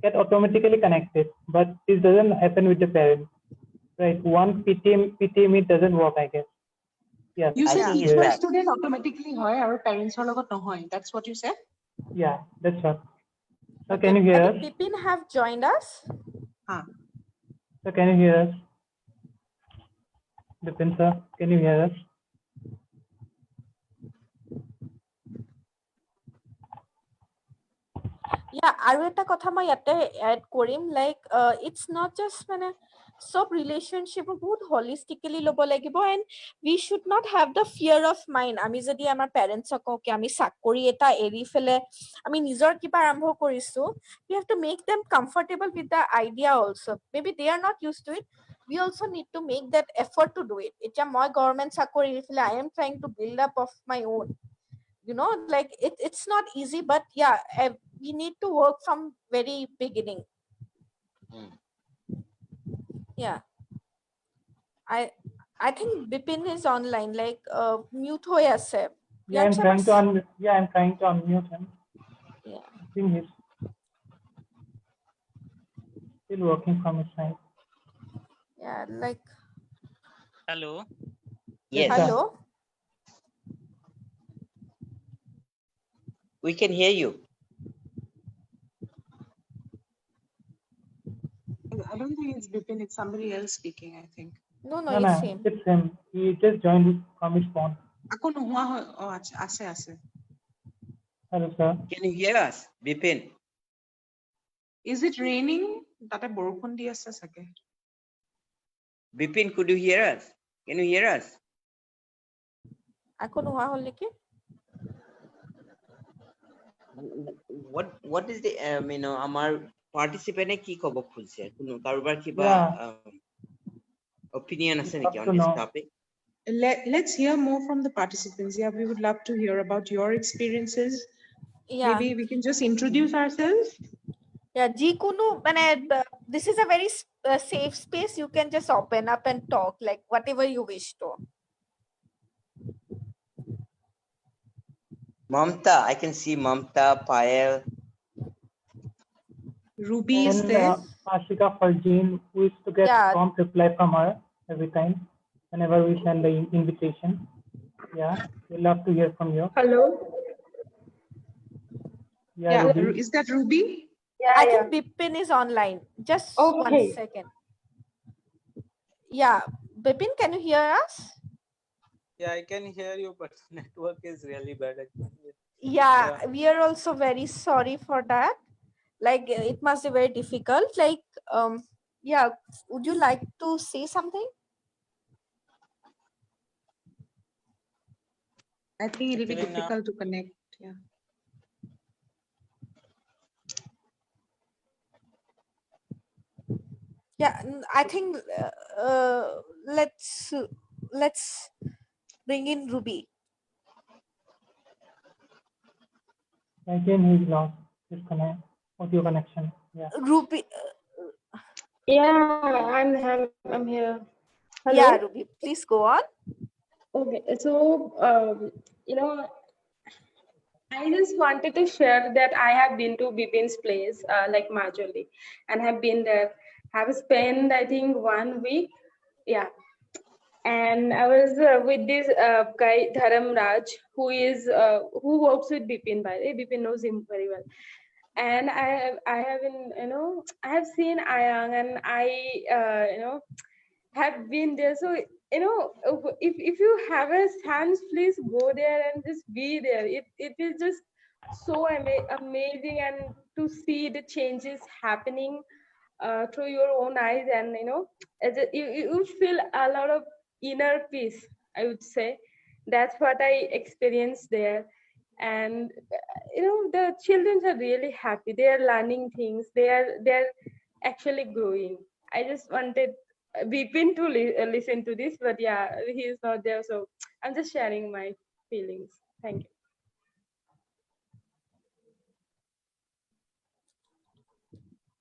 get automatically connected, but this doesn't happen with the parents, right? One PTA meet doesn't work, I guess. Yes. You said teacher student automatically hoy our parents are logot nohoy. That's what you said? Yeah, that's what. So can you hear us? Bipin have joined us. So can you hear us? Bipin sir, can you hear us? Yeah, aru eta kotha moi yate add korim, like it's not just sub relationship bahut holistically lobo lagibo, and we should not have the fear of mind. Ami jodi amar parents ko ki ami sakori eta eri fele ami nijor kiba arambho korisu, we have to make them comfortable with the idea also. Maybe they are not used to it. We also need to make that effort to do it. Eta moi government sakori eri fele I am trying to build up of my own. Like it's not easy, but yeah, we need to work from very beginning. Yeah, I think Bipin is online, like mute hoy ase. Yeah, I'm trying to unmute him. Yeah. I think he's still working from his side. Yeah, like. Hello. Yes. Hello. We can hear you. I don't think it's Bipin, it's somebody else speaking, I think. No, No, it's him. He just joined from his phone. Hello, sir. Can you hear us, Bipin? Is it raining? Bipin, could you hear us? Can you hear us? What is the our participant ki kobo khulche kuno karobar kiba opinion ase neki on this topic? Let's hear more from the participants. Yeah, we would love to hear about your experiences. Yeah. Maybe we can just introduce ourselves. Yeah, this is a very safe space. You can just open up and talk like whatever you wish to. Mamta, I can see Mamta, Payal. Ruby is there. Ashika Farjeen, who used to get prompt reply from her every time, whenever we send the invitation. Yeah, we'd love to hear from you. Hello. Yeah, Is that Ruby? I think Bipin is online. Just one second. Yeah, Bipin, can you hear us? Yeah, I can hear you, but network is really bad. Yeah, we are also very sorry for that. Like, it must be very difficult. Like, yeah, would you like to say something? I think it'll be Actually, now- difficult to connect. Yeah. Yeah, I think let's bring in Ruby. Again, he's lost his audio connection. Yeah. Ruby. Yeah, I'm here. Hello? Yeah, Ruby, please go on. Okay, so you know, I just wanted to share that I have been to Bipin's place, like Majuli, and have been there. Have spent I think 1 week, yeah. And I was with this guy Dharam Raj, who works with Bipin. By the way, Bipin knows him very well. And I have been, I have seen Ayang, and I have been there. So if you have a chance, please go there and just be there. It is just so amazing, and to see the changes happening through your own eyes, and you feel a lot of inner peace, I would say. That's what I experienced there. And the children are really happy. They are learning things. They're actually growing. I just wanted Bipin to listen to this, but yeah, he is not there, so I'm just sharing my feelings. Thank you.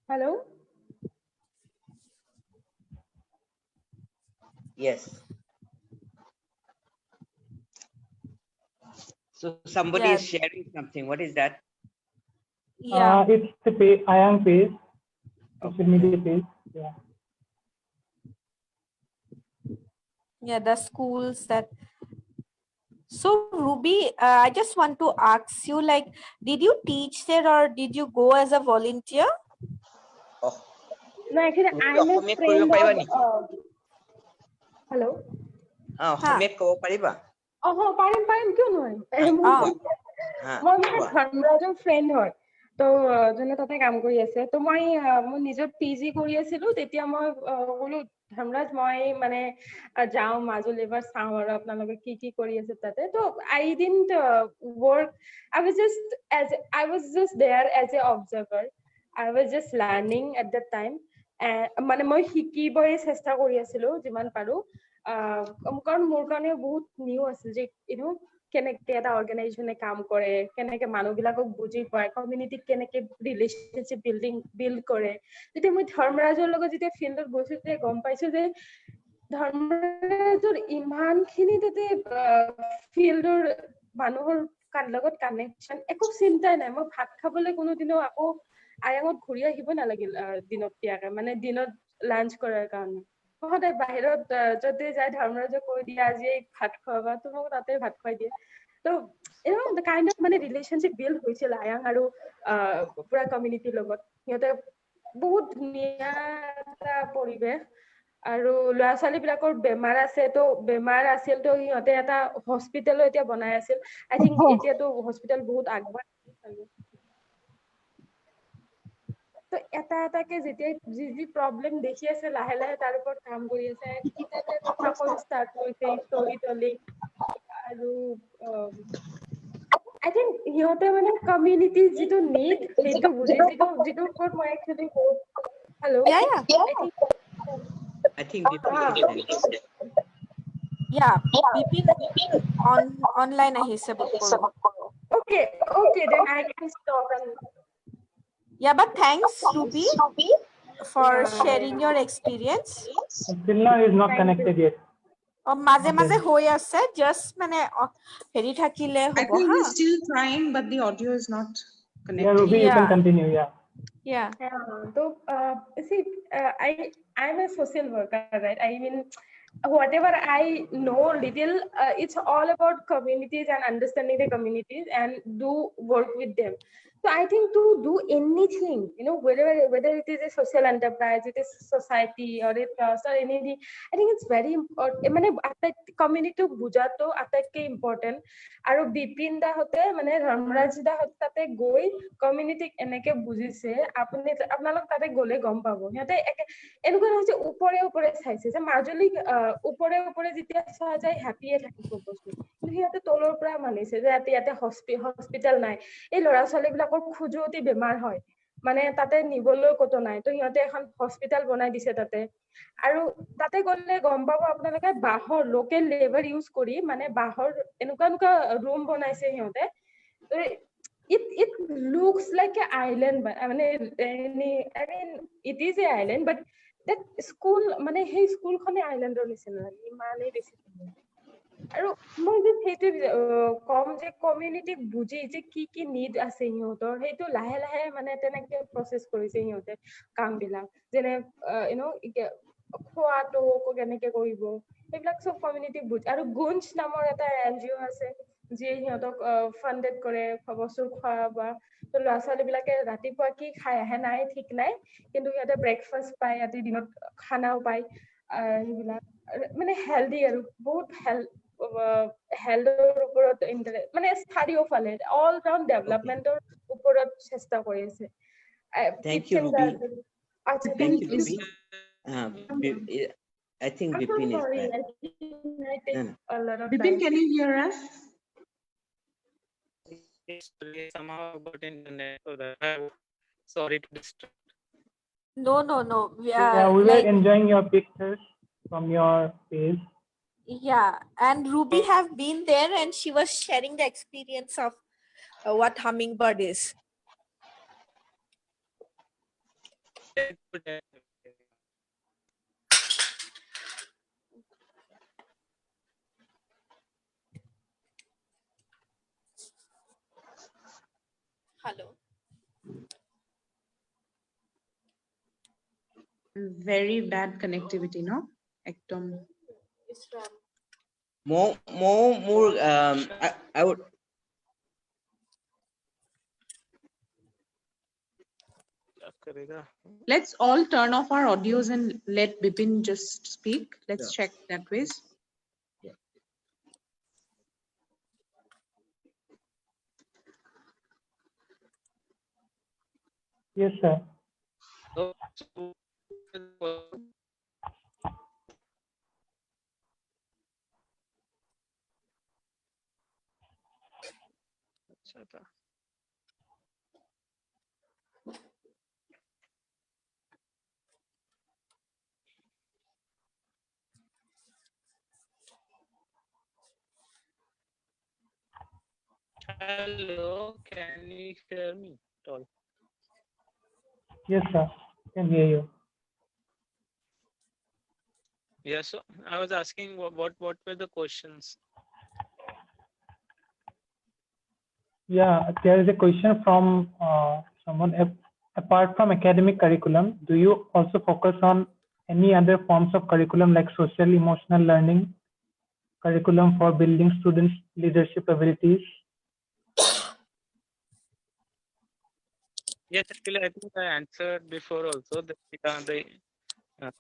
Hello. Yes. So somebody Yeah. is sharing something. What is that? Yeah. It's the Ayang page, social media page. Yeah. Yeah, the schools that. So Ruby, I just want to ask you, like, did you teach there or did you go as a volunteer? Oh. No, actually, I'm a friend of. Hello. অসমীয়াত ক'ব পাৰিবা? পাৰিম কিয় নোৱাৰিম? মই মানে ধৰ্মৰাজৰ friend হয়। তো যোনে তাতে কাম কৰি আছে। তো মই মোৰ নিজৰ PG কৰি আছিলো, তেতিয়া মই বোলো ধৰ্মৰাজ মই মানে যাওঁ মাজুলী এবাৰ চাওঁ আৰু আপোনালোকে কি কৰি আছে তাতে। তো I didn't work. I was just there as a observer. I was just learning at that time. মানে মই শিকিবই চেষ্টা কৰি আছিলো যিমান পাৰো। কাৰণ মোৰ কাৰণে বহুত নিউ আছিল যে কেনেকে এটা অৰ্গেনাইজেচনে কাম কৰে, কেনেকে মানুহবিলাকক বুজি পায়, কমিউনিটিত কেনেকে ৰিলেশ্যনশ্বিপ বিল্ড কৰে। যেতিয়া মই ধৰ্মৰাজৰ লগত যেতিয়া ফিল্ডত গৈছো, তেতিয়া গম পাইছো যে ধৰ্মৰাজৰ ইমানখিনি তাতে ফিল্ডৰ মানুহৰ লগত কানেকশ্যন, একো চিন্তাই নাই। মই ভাত খাবলৈ কোনোদিনো আকৌ আয়াঙত ঘূৰি আহিব নালাগিল দিনত পিয়াকে, মানে দিনত লাঞ্চ কৰাৰ কাৰণে। সদায় বাহিৰত যদি যায় ধৰ্মৰাজক কৈ দিয়ে আজি ভাত খোৱাবা, তো মোক তাতে ভাত খুৱাই দিয়ে। তো the kind of মানে ৰিলেশ্যনশ্বিপ বিল্ড হৈছিল আয়াং আৰু পুৰা কমিউনিটিৰ লগত। সিহঁতে বহুত ধুনীয়া এটা পৰিৱেশ। আৰু ল'ৰা ছোৱালীবিলাকৰ বেমাৰ আছে, তো বেমাৰ আছিল, তো সিহঁতে এটা হস্পিটেলো এতিয়া বনাই আছিল। আই থিংক এতিয়াতো হস্পিটেল বহুত আগবাঢ়িছে। তো এটাকে যেতিয়া যি প্ৰব্লেম দেখি আছে, লাহে লাহে তাৰ ওপৰত কাম কৰি আছে। ইটাতে কথা কৈ ষ্টাৰ্ট কৰিছে, ষ্টৰি টেলিং। আৰু আই থিংক সিহঁতে মানে কমিউনিটিৰ যিটো নিড, সেইটো বুজি, যিটোৰ ওপৰত মই actually hello'. I think Bipin is there. Yeah, Bipin online আহিছে বোধ কৰো। Okay, then I can stop. Yeah, but thanks Ruby for sharing your experience. Till now he's not connected yet. মাজে মাজে হৈ আছে, just মানে হেৰি থাকিলে I হ'ব think Ha. he's still trying, but the audio is not connected. Yeah, Ruby, you can continue. Yeah. So see, I'm a social worker, right? I mean, whatever I know little, it's all about communities and understanding the communities and do work with them. So I think to do anything, whether it is a social enterprise, it is society or a trust or anything, I think it's very important. Community bujato attakke important. Aru Bipin da hote, Ramraj da hote tate goi community eneke bujise. Apnalok tate gole gom pabo. Yote enuka hoche upore saise. Je Majuli upore jitia saha jai happy e thakibo bostu. Kintu hiate tolor pora manise je yate hospital nai. এই ল'ৰা ছোৱালীবিলাকৰ খুজুৱতি বেমাৰ হয় তাতে নিবলৈ কতো নাই তো সিহঁতে এখন হস্পিটাল বনাই দিছে তাতে আৰু তাতে গ'লে গম পাব আপোনালোকে বাহৰ লোকেল লেবাৰ ইউজ কৰি বাহৰ এনেকুৱা ৰুম বনাইছে সিহঁতে it looks like an island I mean it is an island but that school সেই স্কুলখনে আইল্যান্ডৰ নিচিনা ইমানেই বেছি আৰু মই যে সেইটো কম যে কমিউনিটিক বুজি যে কি নিড আছে সিহঁতৰ সেইটো লাহে লাহে তেনেকে প্ৰসেস কৰিছে সিহঁতে কাম বিলাক যেনে খোৱাটো কেনেকে কৰিব সেইবিলাক সব কমিউনিটিক বুজি আৰু গুঞ্জ নামৰ এটা এনজিঅ আছে যিয়ে সিহঁতক ফাণ্ডেড কৰে বস্তু খোৱা বা তো ল'ৰা ছোৱালী বিলাকে ৰাতিপুৱা কি খাই আহে নাই ঠিক নাই কিন্তু সিহঁতে ব্ৰেকফাষ্ট পায় ৰাতি দিনত খানাও পায় সেইবিলাক হেলদি আৰু বহুত হেল্থৰ ওপৰত স্টাডিও ফালে অল ৰাউণ্ড ডেভেলপমেন্টৰ ওপৰত চেষ্টা কৰি আছে Thank you, Ruby. Thank you, Ruby. I think Bipin is back. Bipin, can you hear us? Somehow got internet, so that sorry to disturb. No. Yeah, we were enjoying your pictures from your page. Yeah, and Ruby have been there and she was sharing the experience of what hummingbird is. Hello. Very bad connectivity, no? Ekdom. More. I would. Let's all turn off our audios and let Bipin just speak. Let's check that ways. Yes, sir. Hello, can you hear me at all? Yes, sir. Can hear you. Yes, so I was asking what were the questions? Yeah, there is a question from someone. Apart from academic curriculum, do you also focus on any other forms of curriculum like social emotional learning, curriculum for building students' leadership abilities? Yes, actually, I think I answered before also that the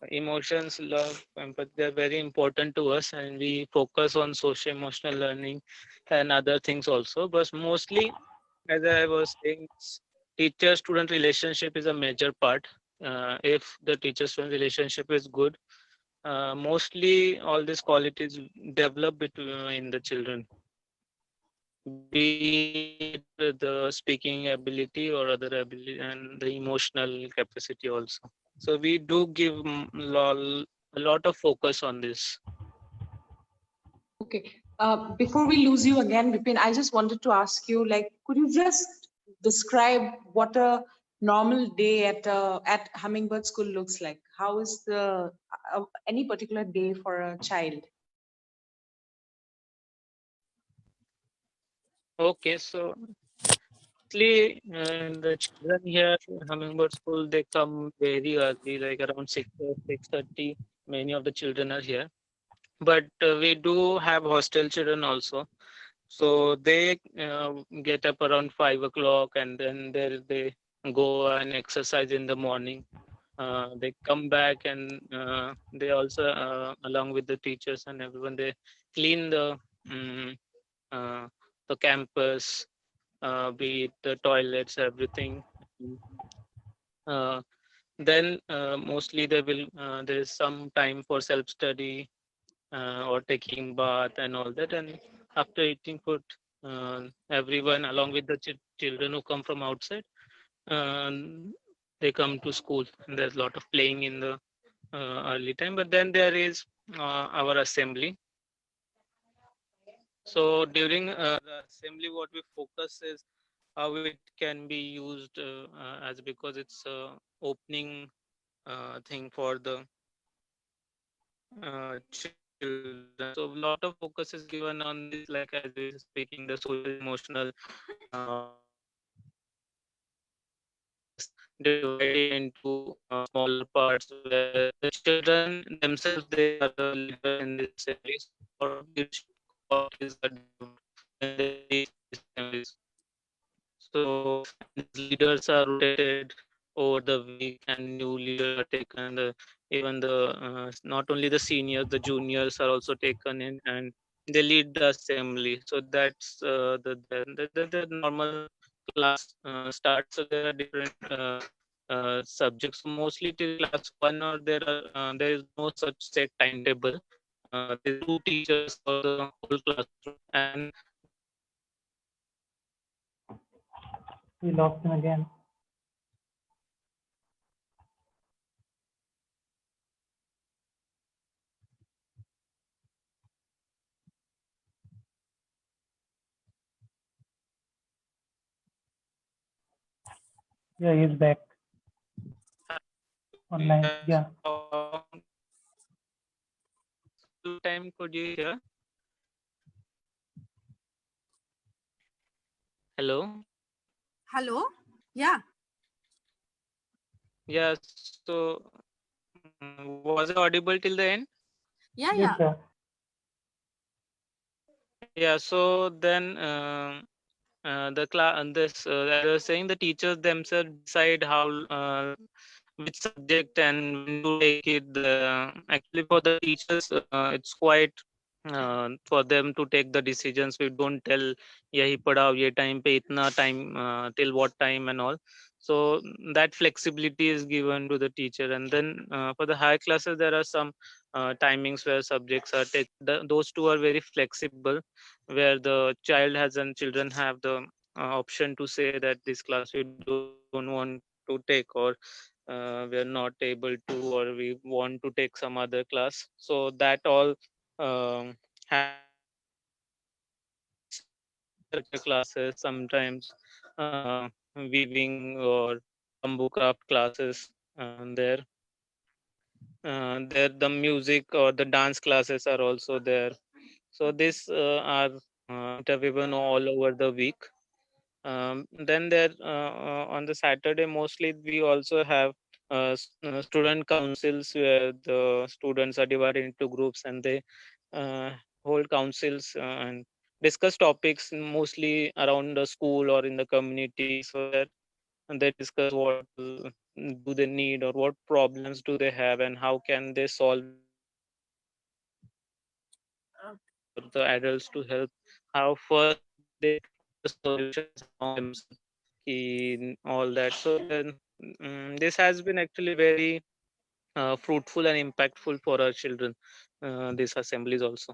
emotions, love, empathy, they're very important to us, and we focus on social emotional learning and other things also. But mostly, as I was saying, teacher-student relationship is a major part. If the teacher-student relationship is good, mostly all these qualities develop in the children, be it the speaking ability or other ability and the emotional capacity also. So we do give a lot of focus on this. Okay. Before we lose you again, Bipin, I just wanted to ask you, could you just describe what a normal day at Hummingbird School looks like? How is any particular day for a child? Okay, so actually, the children here at Hummingbird School, they come very early, like around 6 or 6:30. Many of the children are here, but we do have hostel children also. So they get up around 5 o'clock, and then they go and exercise in the morning. They come back, and they also, along with the teachers and everyone, they clean mm, uh, the campus, be it the toilets, everything. Uh, then mostly there is some time for self study, or taking bath and all that. And after eating food, everyone, along with the children who come from outside, they come to school, and there's a lot of playing in the early time. But then there is our assembly. So during the assembly, what we focus is how it can be used, as because it's a opening thing for the children. So a lot of focus is given on this, like as we were speaking, the social emotional just divided into smaller parts, where the children themselves, they are the leader in this assembly. So a lot of leadership qualities are developed when they reach these assemblies. So, and these leaders are rotated over the week, and new leaders are taken. Even not only the seniors, the juniors are also taken in, and they lead the assembly. So that's the normal class starts. So there are different subjects. So mostly till class one, or there is no such set timetable. There are two teachers for the whole classroom, and We lost him again. Yeah, he's back online. Yeah. Time, could you hear? Hello. Hello. Yeah. Yeah. So was it audible till the end? Yeah. Yes, Yeah. sir. Yeah. So then the class and this as I was saying, the teachers themselves decide how which subject and when to take it. Actually, for the teachers, it's quite for them to take the decisions. We don't tell yahi padhao ye time pe itna time, till what time and all. So that flexibility is given to the teacher. And then for the higher classes, there are some timings where subjects are those two are very flexible, where the children have the option to say that this class we don't want to take, or we are not able to, or we want to take some other class. So that all happens. Classes sometimes, weaving or bamboo craft classes, there there the music or the dance classes are also there. So these are interwoven all over the week. Then there on the Saturday, mostly we also have student councils, where the students are divided into groups, and they uh, hold councils and discuss topics mostly around the school or in the community. So there, and they discuss what do they need, or what problems do they have, and how can they solve it, or the adults to help, how first they find the solutions among themselves, in all that. So then this has been actually very fruitful and impactful for our children, these assemblies also.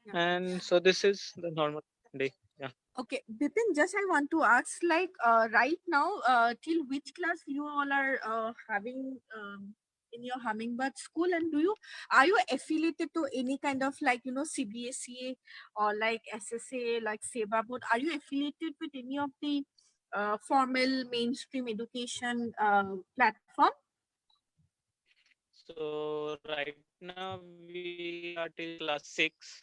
Yeah. And so this is the normal day. Yeah. Okay, Bipin, just I want to ask, like, right now, till which class you all are having in your hummingbird school, and are you affiliated to any kind of, like, CBSE or like SSA, like SEBA board? Are you affiliated with any of the formal mainstream education platform? So right now we are till class 6.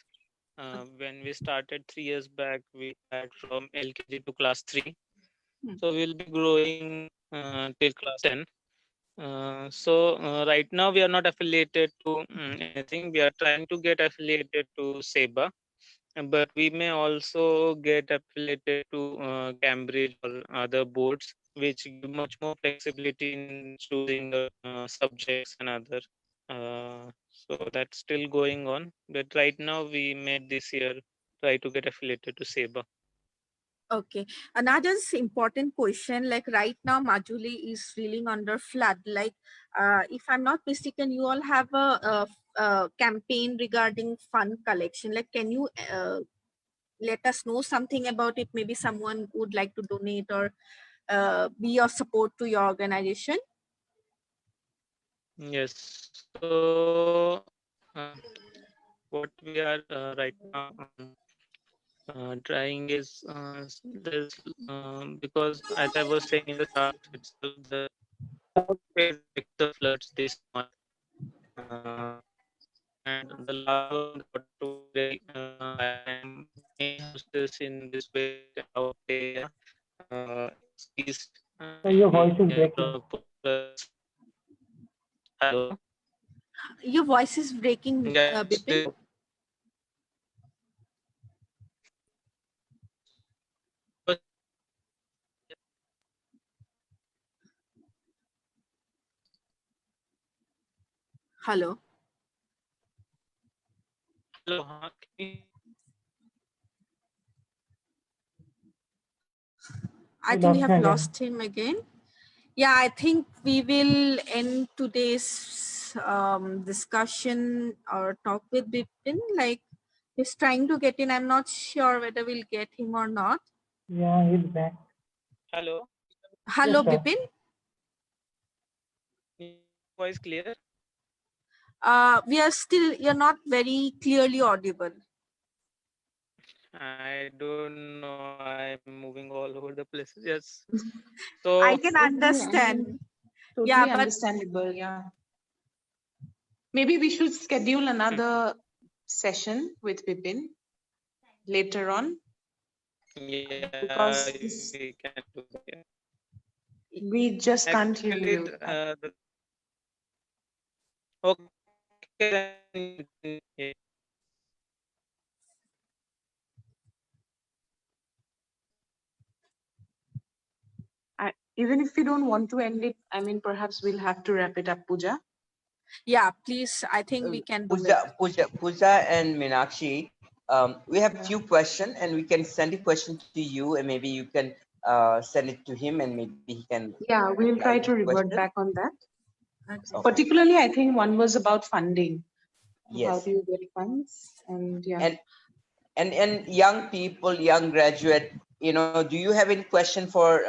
When we started 3 years back, we had from LKG to class 3. Hmm. So we'll be growing till class 10. So right now we are not affiliated to anything. We are trying to get affiliated to SEBA. but we may also get affiliated to Cambridge or other boards, which give much more flexibility in choosing the subjects and other. So that's still going on. But right now, we made this year try to get affiliated to SEBA. Okay. Another important question, like right now Majuli is reeling under flood. Like if I'm not mistaken, you all have a campaign regarding fund collection. Like can you let us know something about it? Maybe someone would like to donate or be of support to your organization. Yes. So what we are right now trying is there's because as I was saying in the start itself, the the floods this month, uh, and the last one got to very I am main hostess in this very out area. It's east. So your voice is Near, breaking. hello. Your voice is breaking, Yeah, Bipin. Hello. Hello. I think we have lost him again. Yeah, I think we will end today's discussion or talk with Bipin. Like he's trying to get in. I'm not sure whether we'll get him or not. Yeah, he's back. Hello. Hello, Yes, Bipin. Voice clear? We are still, you're not very clearly audible. I don't know. I'm moving all over the place. Yes. So I can understand. Totally Yeah, but understandable. Yeah. Maybe we should schedule another session with Bipin later on. Yeah, Because we can do that. we just can't hear Actually, you. okay. Then, yeah. Even if we don't want to end it, I mean, perhaps we'll have to wrap it up, Pooja. yeah, please, I think we can do it. Pooja and Meenakshi, we have few questions and we can send a question to you and maybe you can send it to him and maybe he can. Yeah, we'll try to revert back on that. Okay. Particularly, I think one was about funding. Yes. How do you get funds? And yeah. And young people, young graduate, you know, do you have any question for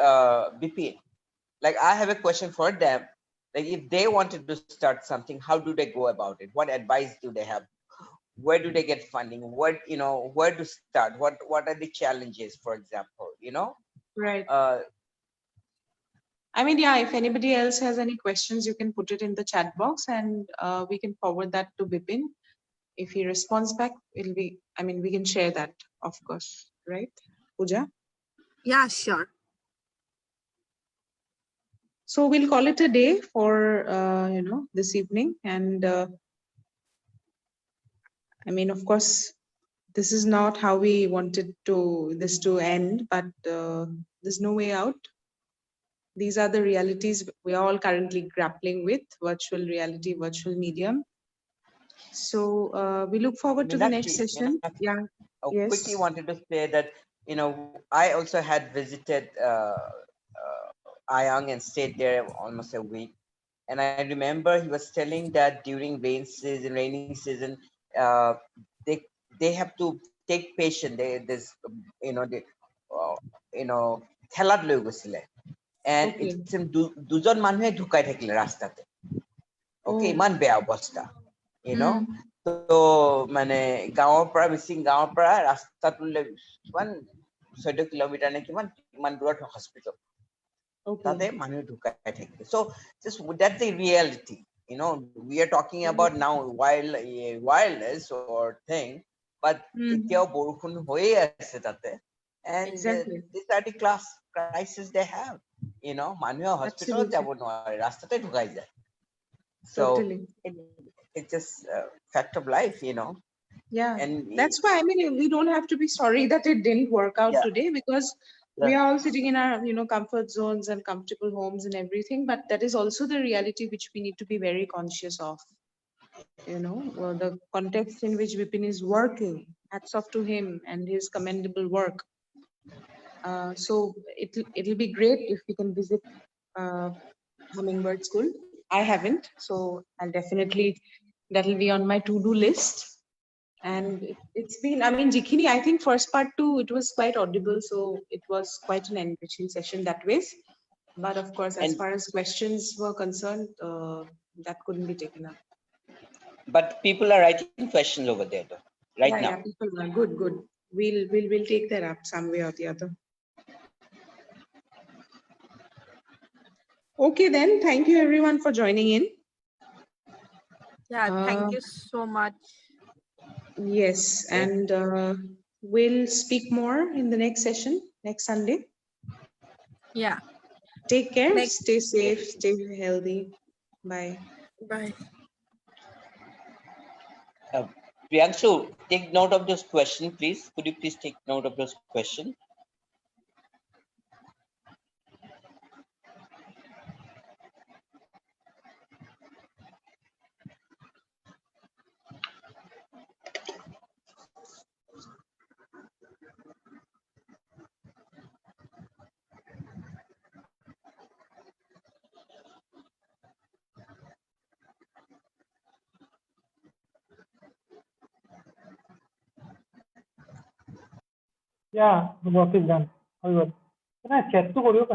Bipin? Like I have a question for them. Like if they wanted to start something, how do they go about it? What advice do they have? Where do they get funding? What, you know, where to start? What are the challenges, for example, you know? Right. I mean, yeah, if anybody else has any questions, you can put it in the chat box and we can forward that to Bipin. If he responds back, it'll be, I mean, we can share that, of course, right? Pooja? Yeah, sure. So we'll call it a day for, you know, this evening. And I mean, of course, this is not how we wanted this to end, but there's no way out. These are the realities we are all currently grappling with: virtual reality, virtual medium. So we look forward to the next session. Yeah. I quickly wanted to say that, you know, I also had visited Ayang and stayed there almost a week. And I remember he was telling that during rainy season, they have to take patient. There's, you know, you know, খেলাত লৈ গৈছিলে and it's দুজন মানুহে ঢুকাই থাকিলে ৰাস্তাতে okay ইমান বেয়া অৱস্থা you know তো মানে গাঁৱৰ পৰা মিচিং গাঁৱৰ পৰা ৰাস্তাটোলৈ কিমান 14 কিলোমিটাৰ নে কিমান দূৰত হস্পিটেল তাতে মানুহ ঢুকাই থাকিলে so just that's the reality, you know. We are talking about now wildness or thing, but এতিয়াও বৰষুণ হৈয়ে আছে তাতে and these are the class crisis they have, you know. মানুহে হস্পিটেলত যাব নোৱাৰে ৰাস্তাতে ঢুকাই যায় so it's just fact of life, you know. Yeah, And that's why, I mean, we don't have to be sorry that it didn't work out Yeah. today, because we are all sitting in our, comfort zones and comfortable homes and everything. But that is also the reality which we need to be very conscious of. The context in which Bipin is working. Hats off to him and his commendable work. So it'll be great if we can visit Hummingbird School. I haven't, so that'll be on my to-do list. And it's been, I mean, Jikhini, I think first part too, it was quite audible, so it was quite an enriching session that way. But of course, as And- far as questions were concerned, that couldn't be taken up. But people are writing questions over there though, right now. Yeah, people are good. We'll take that up some way or the other. Okay, then. Thank you everyone for joining in. Yeah, thank you so much. Yes, and we'll speak more in the next session, next Sunday. Yeah. Take care, stay safe, stay healthy. Bye. Bye. Priyanshu, take note of those questions, please. Could you please take note of those questions? Yeah, the work is done. Can I chat to Korea?